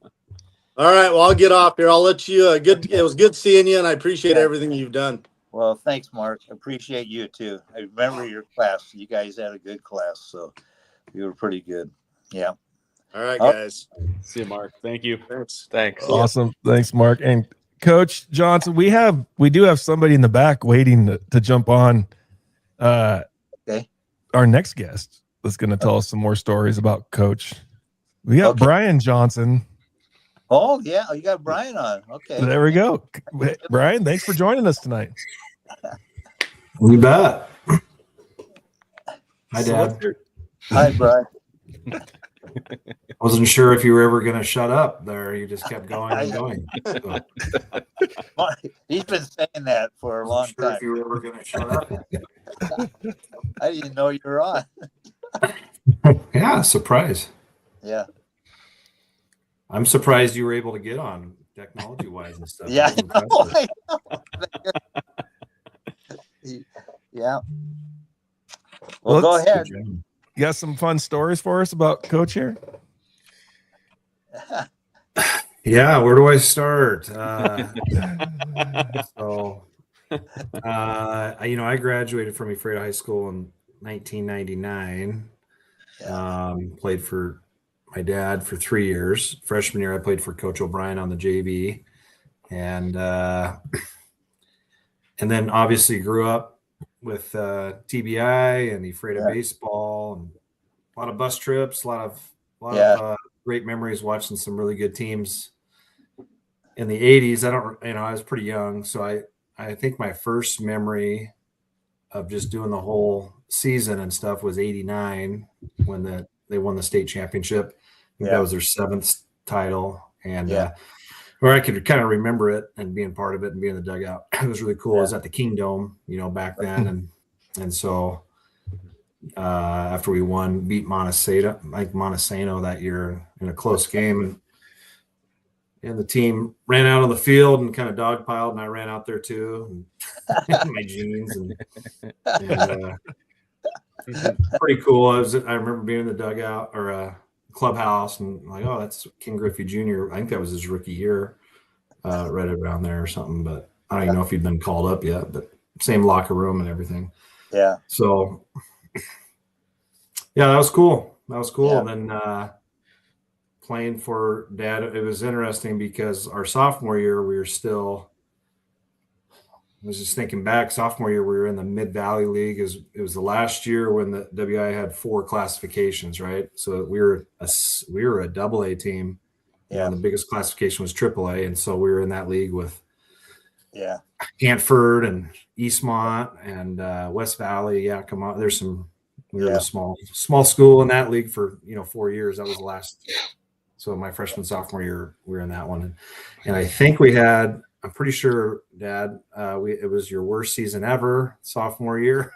All right, well, I'll get off here. I'll let you. It was good seeing you, and I appreciate everything you've done. Well, thanks, Mark. Appreciate you too. I remember your class. You guys had a good class, so you were pretty good. Yeah. All right, guys. See you, Mark. Thank you. Thanks. Awesome. Thanks, Mark. And Coach Johnson, we do have somebody in the back waiting to jump on. Okay. Our next guest is going to tell us some more stories about Coach. We got Brian Johnson. Oh, yeah. You got Brian on. Okay. There we go. Brian, thanks for joining us tonight. You bet. Hi, Dad. Hi, Brian. I wasn't sure if you were ever going to shut up there. You just kept going and going. So. He's been saying that for a long time. If you were ever going to shut up. I didn't know you were on. Yeah, surprise. Yeah. I'm surprised you were able to get on technology-wise and stuff. Yeah. I know. Yeah. Well, go ahead. You got some fun stories for us about Coach here? Yeah, where do I start? I graduated from Ephrata High School in 1999. Played for my dad for 3 years. Freshman year, I played for Coach O'Brien on the JV, and then obviously grew up with TBI and Ephrata baseball, and a lot of bus trips, a lot of great memories watching some really good teams in the 80s. I was pretty young, so I think my first memory of just doing the whole season and stuff was 89 when they won the state championship. I think that was their 7th title, and where I could kind of remember it and being part of it and being in the dugout. It was really cool. I was at the King Dome, back then, and so after we beat Montesano that year in a close game, and the team ran out on the field and kind of dogpiled, and I ran out there too, and my jeans and pretty cool. I remember being in the dugout or clubhouse and like, oh, that's King Griffey Jr. I think that was his rookie year, right around there or something. But I don't even know if he'd been called up yet. But same locker room and everything. Yeah. So yeah, that was cool. Yeah. And then playing for Dad, it was interesting because our sophomore year we were still. I was just thinking back, sophomore year, we were in the Mid-Valley League. It was the last year when the WI had 4 classifications, right? So we were a AA team. Yeah. And the biggest classification was AAA. And so we were in that league with Hanford and Eastmont and West Valley. Yeah, come on. We were a small school in that league for, 4 years. That was the last. So my freshman, sophomore year, we were in that one. And I think we had I'm pretty sure, Dad, it was your worst season ever, sophomore year.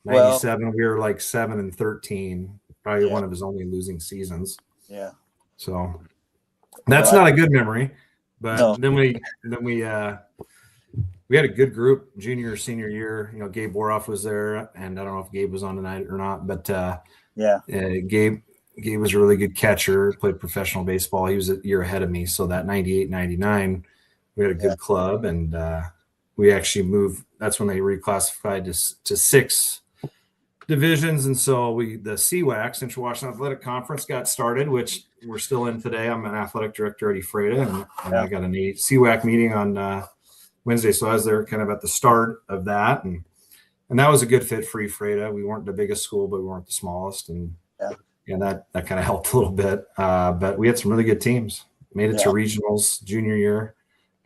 97, we were like 7-13, probably one of his only losing seasons. Yeah. So that's not a good memory. But No. then we had a good group junior, senior year. You know, Gabe Boroff was there, and I don't know if Gabe was on tonight or not, but Gabe was a really good catcher, played professional baseball. He was a year ahead of me. So that 98, 99, we had a good club, and we actually moved. That's when they reclassified to 6 divisions. And so the CWAC, Central Washington Athletic Conference, got started, which we're still in today. I'm an athletic director at Ephrata, and I got a CWAC meeting on Wednesday. So I was there kind of at the start of that. And that was a good fit for Ephrata. We weren't the biggest school, but we weren't the smallest. And that kind of helped a little bit. But we had some really good teams. Made it to regionals junior year.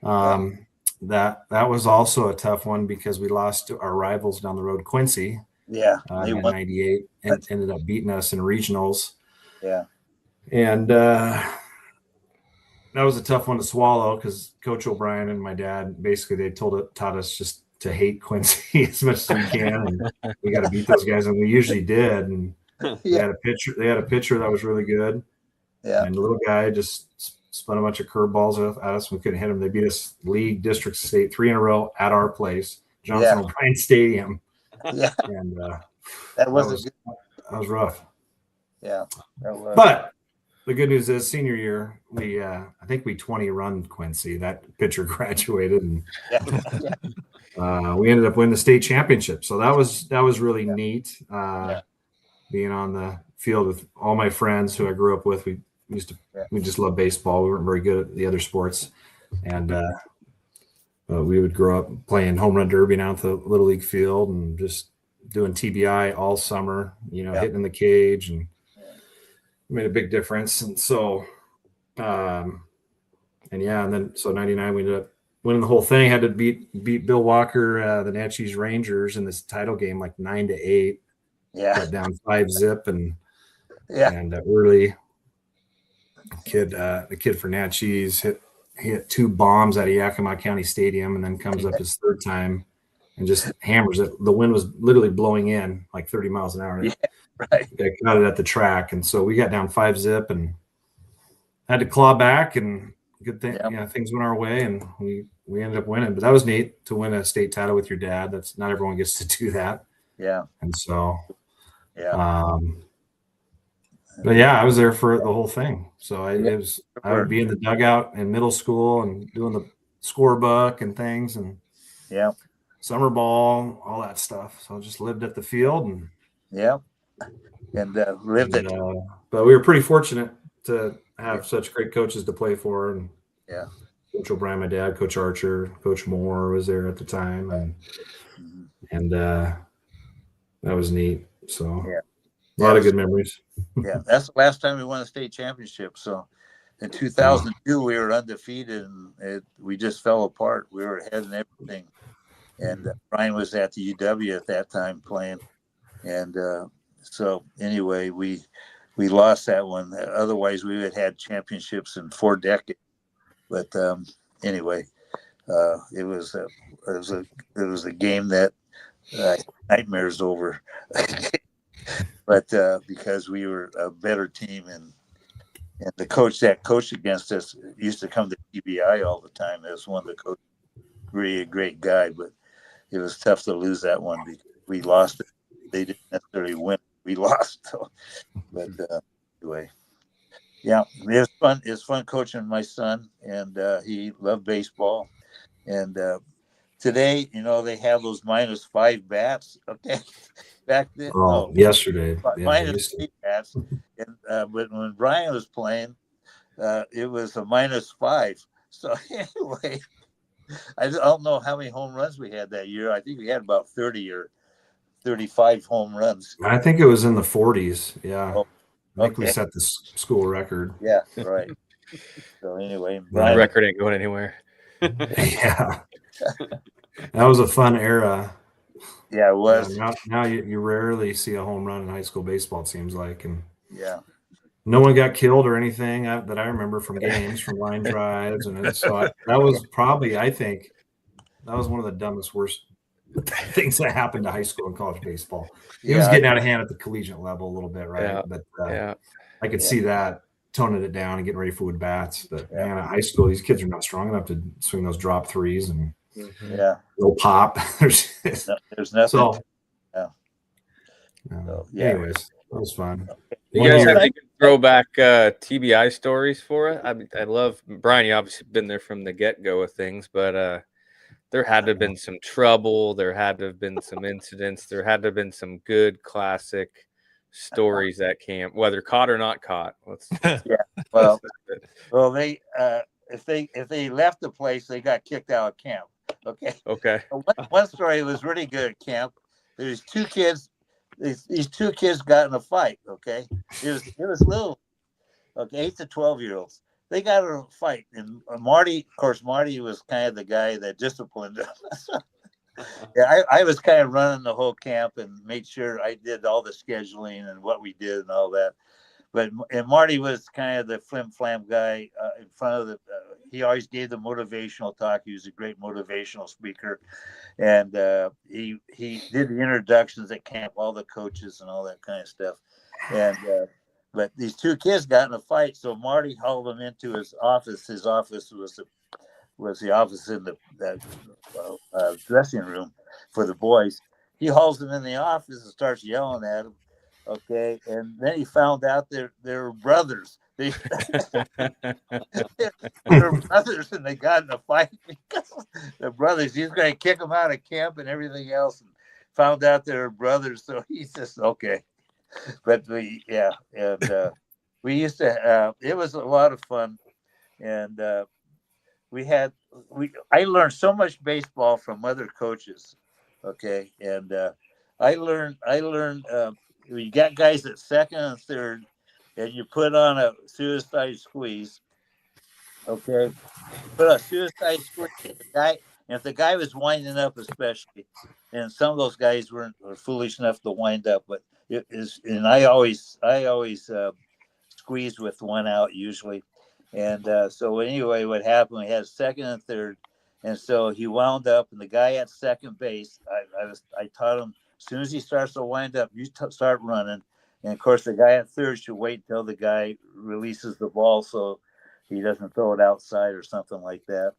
That was also a tough one because we lost to our rivals down the road, Quincy. In 98, and ended up beating us in regionals. And that was a tough one to swallow because Coach O'Brien and my dad, basically they taught us just to hate Quincy as much as we can, and we got to beat those guys, and we usually did. And they had a pitcher that was really good, and the little guy just spun a bunch of curveballs at us. We couldn't hit him. They beat us league, district, state 3 in a row at our place, Johnson O'Brien Stadium. And that was rough. But the good news is senior year, I think we 20-run Quincy. That pitcher graduated, and we ended up winning the state championship. So that was really neat. Being on the field with all my friends who I grew up with. We just loved baseball. We weren't very good at the other sports, and we would grow up playing home run derby down at the Little League field and just doing TBI all summer, hitting in the cage, and made a big difference. And so, and then 99, we ended up winning the whole thing. Had to beat Bill Walker, the Natchez Rangers in this title game, like 9-8. Got down 5-0, and early the kid for Natchez hit 2 bombs out of Yakima County Stadium, and then comes up his third time and just hammers it. The wind was literally blowing in like 30 miles an hour. They got it at the track, and so we got down 5-0 and had to claw back. And good thing, things went our way, and we ended up winning. But that was neat to win a state title with your dad. That's not everyone gets to do that. And so, but I was there for the whole thing. So I would be in the dugout in middle school and doing the scorebook and things, and summer ball, all that stuff. So I just lived at the field and lived it. But we were pretty fortunate to have such great coaches to play for. And Coach O'Brien, my dad, Coach Archer, Coach Moore was there at the time, and that was neat. So a lot of good memories. That's the last time we won a state championship. So in 2002, we were undefeated, and we just fell apart. We were ahead in everything. And Brian was at the UW at that time playing. And so anyway, we lost that one. Otherwise, we would have had championships in 4 decades. But anyway, it was a game that nightmares over. But because we were a better team, and the coach that coached against us used to come to TBI all the time. As one of the coaches, really a great guy, but it was tough to lose that one because we lost it. They didn't necessarily win. We lost. So, but anyway, it was fun. It's fun coaching my son, and he loved baseball. And today, they have those -5 bats. Okay. Back then, yesterday, -8 bats. And, but when Brian was playing, it was a -5. So anyway, I don't know how many home runs we had that year. I think we had about 30 or 35 home runs. I think it was in the 40s. Oh, I think we set the school record. Right. So anyway, Brian, record ain't going anywhere. That was a fun era. Yeah, it was. Now you rarely see a home run in high school baseball, it seems like. And no one got killed or anything that I remember from games, from line drives. And so that was probably, I think, that was one of the dumbest, worst things that happened to high school and college baseball. It was getting out of hand at the collegiate level a little bit, right? But I could see that toning it down and getting ready for wood bats. But man, at high school, these kids are not strong enough to swing those drop threes and no pop. There's nothing. So, So, anyways, that was fun. You guys have any throwback TBI stories for it? I love Brian. You obviously been there from the get go of things, but there had to have been some trouble. There had to have been some incidents. There had to have been some good classic stories at camp, whether caught or not caught. Well, they if they left the place, they got kicked out of camp. Okay. One story was really good at camp. There's two kids. These two kids got in a fight. Okay, it was little. Okay, 8 to 12-year-olds. They got in a fight, and Marty was kind of the guy that disciplined them. I was kind of running the whole camp and made sure I did all the scheduling and what we did and all that. And Marty was kind of the flim flam guy in front of the. He always gave the motivational talk. He was a great motivational speaker, and he did the introductions at camp, all the coaches and all that kind of stuff. And but these two kids got in a fight, so Marty hauled them into his office. His office was the office in the dressing room for the boys. He hauls them in the office and starts yelling at them. Okay, and then he found out they're brothers. They're brothers, and they got in a fight because they're brothers. He's going to kick them out of camp and everything else, and found out they're brothers. So he's just okay. But we used to. It was a lot of fun, and I learned so much baseball from other coaches. Okay, and I learned. You got guys at second and third, and you put on a suicide squeeze. Okay, put a suicide squeeze. If the guy was winding up, especially, and some of those guys were foolish enough to wind up, but it is. And I always squeeze with one out usually. And so anyway, what happened? We had second and third, and so he wound up, and the guy at second base, I taught him, as soon as he starts to wind up, you start running. And of course, the guy at third should wait until the guy releases the ball so he doesn't throw it outside or something like that.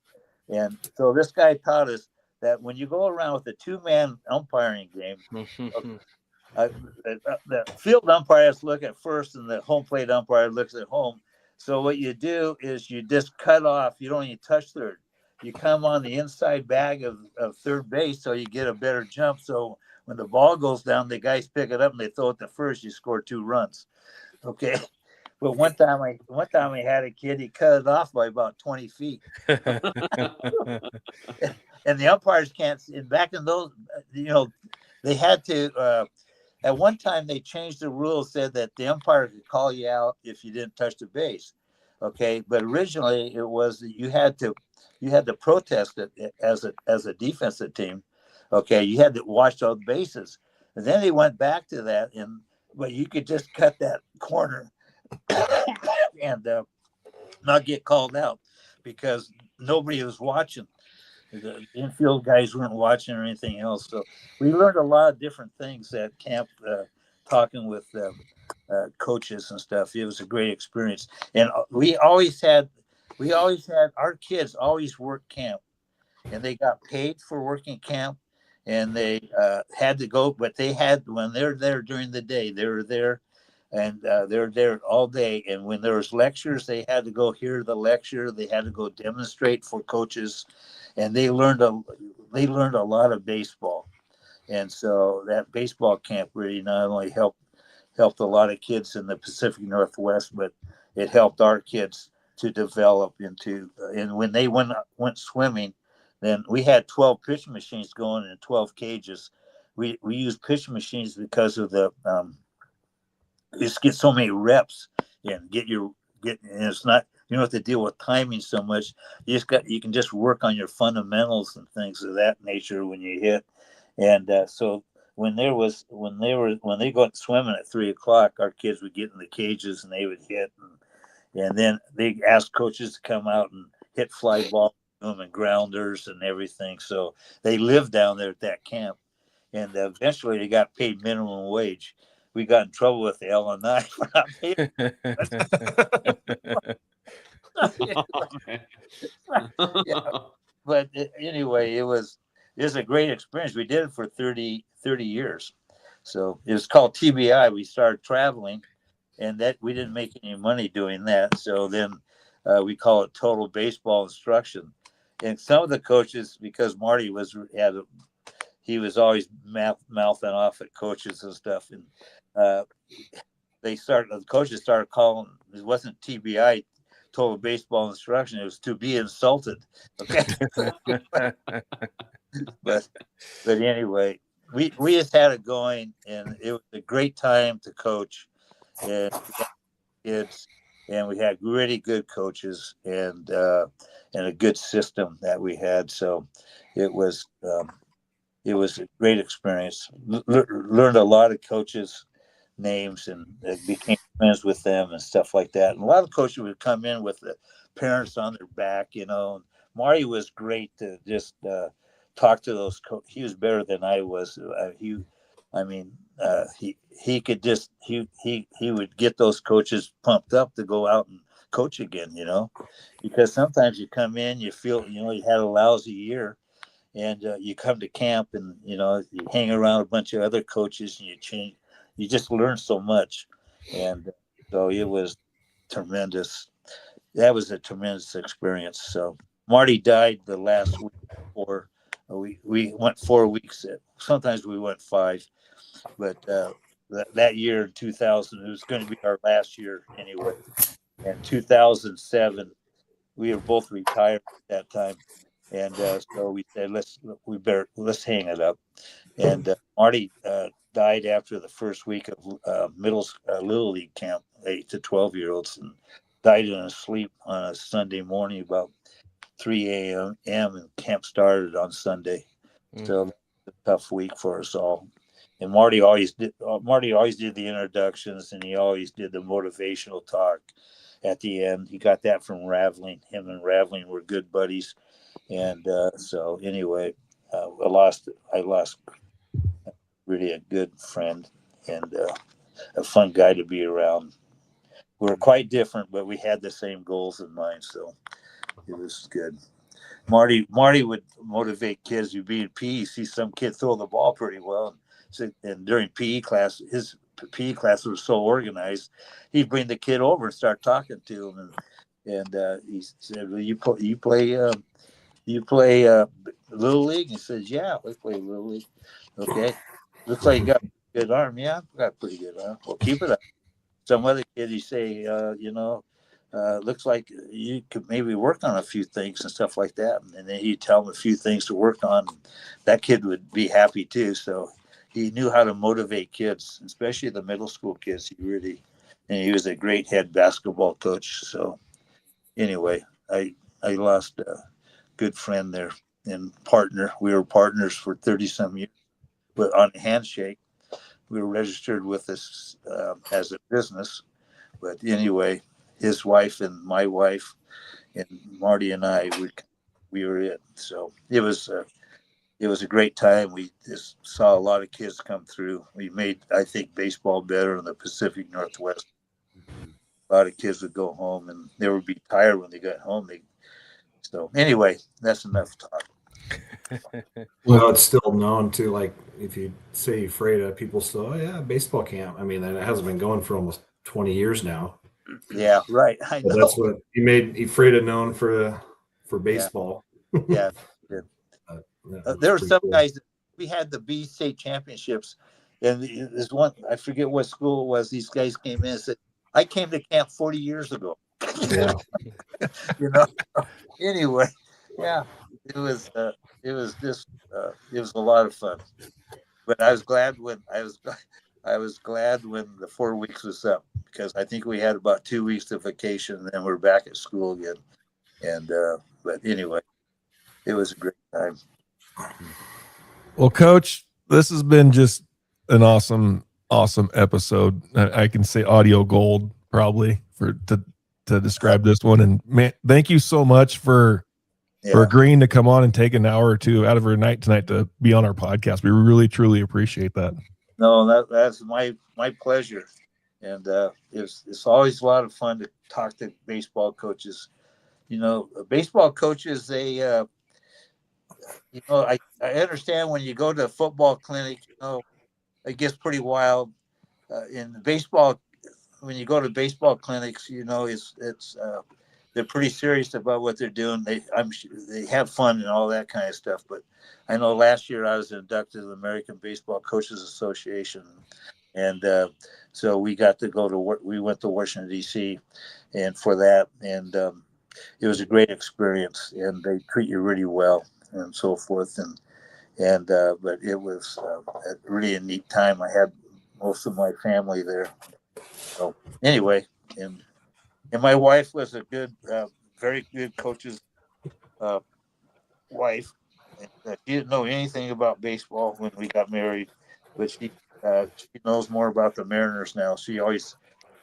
And so this guy taught us that when you go around with a two-man umpiring game, the field umpires look at first, and the home plate umpire looks at home. So what you do is you just cut off. You don't even touch third. You come on the inside bag of third base, so you get a better jump. So when the ball goes down, the guys pick it up and they throw it to first. You score 2 runs. Okay. But one time I had a kid. He cut it off by about 20 feet. And the umpires can't. And back in those, they had to. At one time, they changed the rules, said that the umpire could call you out if you didn't touch the base. Okay, but originally it was that you had to protest it as a defensive team. Okay, you had to watch all the bases, and then they went back to that, but you could just cut that corner and not get called out because nobody was watching. The infield guys weren't watching or anything else. So we learned a lot of different things at camp, talking with coaches and stuff. It was a great experience. And we always had our kids always worked camp, and they got paid for working camp, and they had to go, but when they're there during the day, they were there. And they're there all day. And when there was lectures, they had to go hear the lecture. They had to go demonstrate for coaches, and they learned a lot of baseball. And so that baseball camp really not only helped a lot of kids in the Pacific Northwest, but it helped our kids to develop into. And when they went swimming, then we had 12 pitch machines going in 12 cages. We used pitch machines because of the just get so many reps and and it's not, you don't have to deal with timing so much. You can just work on your fundamentals and things of that nature when you hit. And so when they go swimming at 3:00, our kids would get in the cages and they would hit, and then they asked coaches to come out and hit fly balls and grounders and everything. So they lived down there at that camp, and eventually they got paid minimum wage. We got in trouble with the LNI for not paying. Yeah, but anyway, it was a great experience. We did it for 30 years. So it was called TBI. We started traveling, and that we didn't make any money doing that. So then we call it total baseball instruction. And some of the coaches, because Marty he was always mouthing off at coaches and stuff, and the coaches started calling. It wasn't TBI, total baseball instruction. It was to be insulted. Okay. but anyway, we just had it going, and it was a great time to coach, and we had kids, and we had really good coaches, and a good system that we had. So it was a great experience. Learned a lot of coaches' names and became friends with them and stuff like that. And a lot of coaches would come in with the parents on their back, And Marty was great to just talk to those coaches. He was better than I was. He could just he would get those coaches pumped up to go out and coach again, because sometimes you come in, you feel you had a lousy year, and you come to camp, and you hang around a bunch of other coaches, and you just learn so much, and so it was tremendous. That was a tremendous experience. So Marty died the last week before. We went 4 weeks. Sometimes we went 5, but that year in 2000, it was going to be our last year anyway. And 2007, we were both retired at that time, and so we said let's hang it up. And Marty died after the first week of little league camp, 8 to 12-year-olds, and died in his sleep on a Sunday morning about 3 a.m. and camp started on Sunday. So it was a tough week for us all. And Marty always did the introductions, and he always did the motivational talk at the end. He got that from Raveling. Him and Raveling were good buddies. And so anyway, I lost really a good friend, and a fun guy to be around. We were quite different, but we had the same goals in mind, so it was good. Marty would motivate kids. You'd be in PE, see some kid throw the ball pretty well, and during PE class, his PE class was so organized, he'd bring the kid over and start talking to him, and he said, "Well, you play little league?" He says, "Yeah, we play little league." "Okay, looks like you got a good arm." "Yeah, I've got a pretty good arm." "Well, keep it up." Some other kid, you say, looks like you could maybe work on a few things and stuff like that. And then he'd tell him a few things to work on. That kid would be happy too. So he knew how to motivate kids, especially the middle school kids. And he was a great head basketball coach. So anyway, I lost a good friend there and partner. We were partners for 30 some years, but on a handshake. We were registered with us as a business. But anyway, his wife and my wife and Marty and I, we were it. So it was a great time. We just saw a lot of kids come through. We made, I think, baseball better in the Pacific Northwest. A lot of kids would go home, and they would be tired when they got home. So anyway, that's enough talk. Well, it's still known too. Like if you say Ephrata, people still, oh yeah, baseball camp. I mean, it hasn't been going for almost 20 years now. Yeah, right. I know. That's what he made Ephrata known for baseball. Yeah. There were some guys. We had the B state championships, and there's one, I forget what school it was. These guys came in and said, "I came to camp 40 years ago." Yeah. Anyway, yeah, it was just it was a lot of fun. But I was glad when the 4 weeks was up, because I think we had about 2 weeks of vacation, and then we're back at school again. And but anyway, it was a great time. Well, Coach, this has been just an awesome episode. I can say audio gold probably to describe this one. And man, thank you so much for agreeing to come on and take an hour or two out of your night tonight to be on our podcast. We really truly appreciate that. No, that's my pleasure, and it's always a lot of fun to talk to baseball coaches. Baseball coaches, they I understand when you go to a football clinic, it gets pretty wild. In baseball, when you go to baseball clinics, it's they're pretty serious about what they're doing. I'm sure they have fun and all that kind of stuff. But I know last year I was inducted to the American Baseball Coaches Association, and so we got to go to we went to Washington D.C. and for that, and it was a great experience, and they treat you really well and so forth, and but it was really a neat time. I had most of my family there. So anyway, and my wife was a good, very good coach's wife. And, she didn't know anything about baseball when we got married, but she knows more about the Mariners now.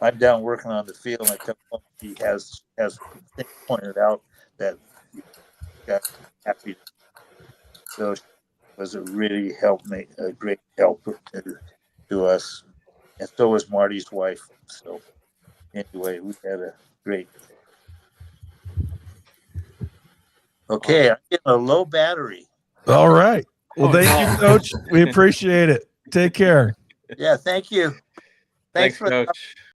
I'm down working on the field, and I come home, she has things pointed out that got happy. So she was a really a great help to us, and so was Marty's wife. So anyway, we had a great. Okay, I'm getting a low battery. All right. Well, thank you, Coach. We appreciate it. Take care. Yeah, thank you. Thanks, Coach.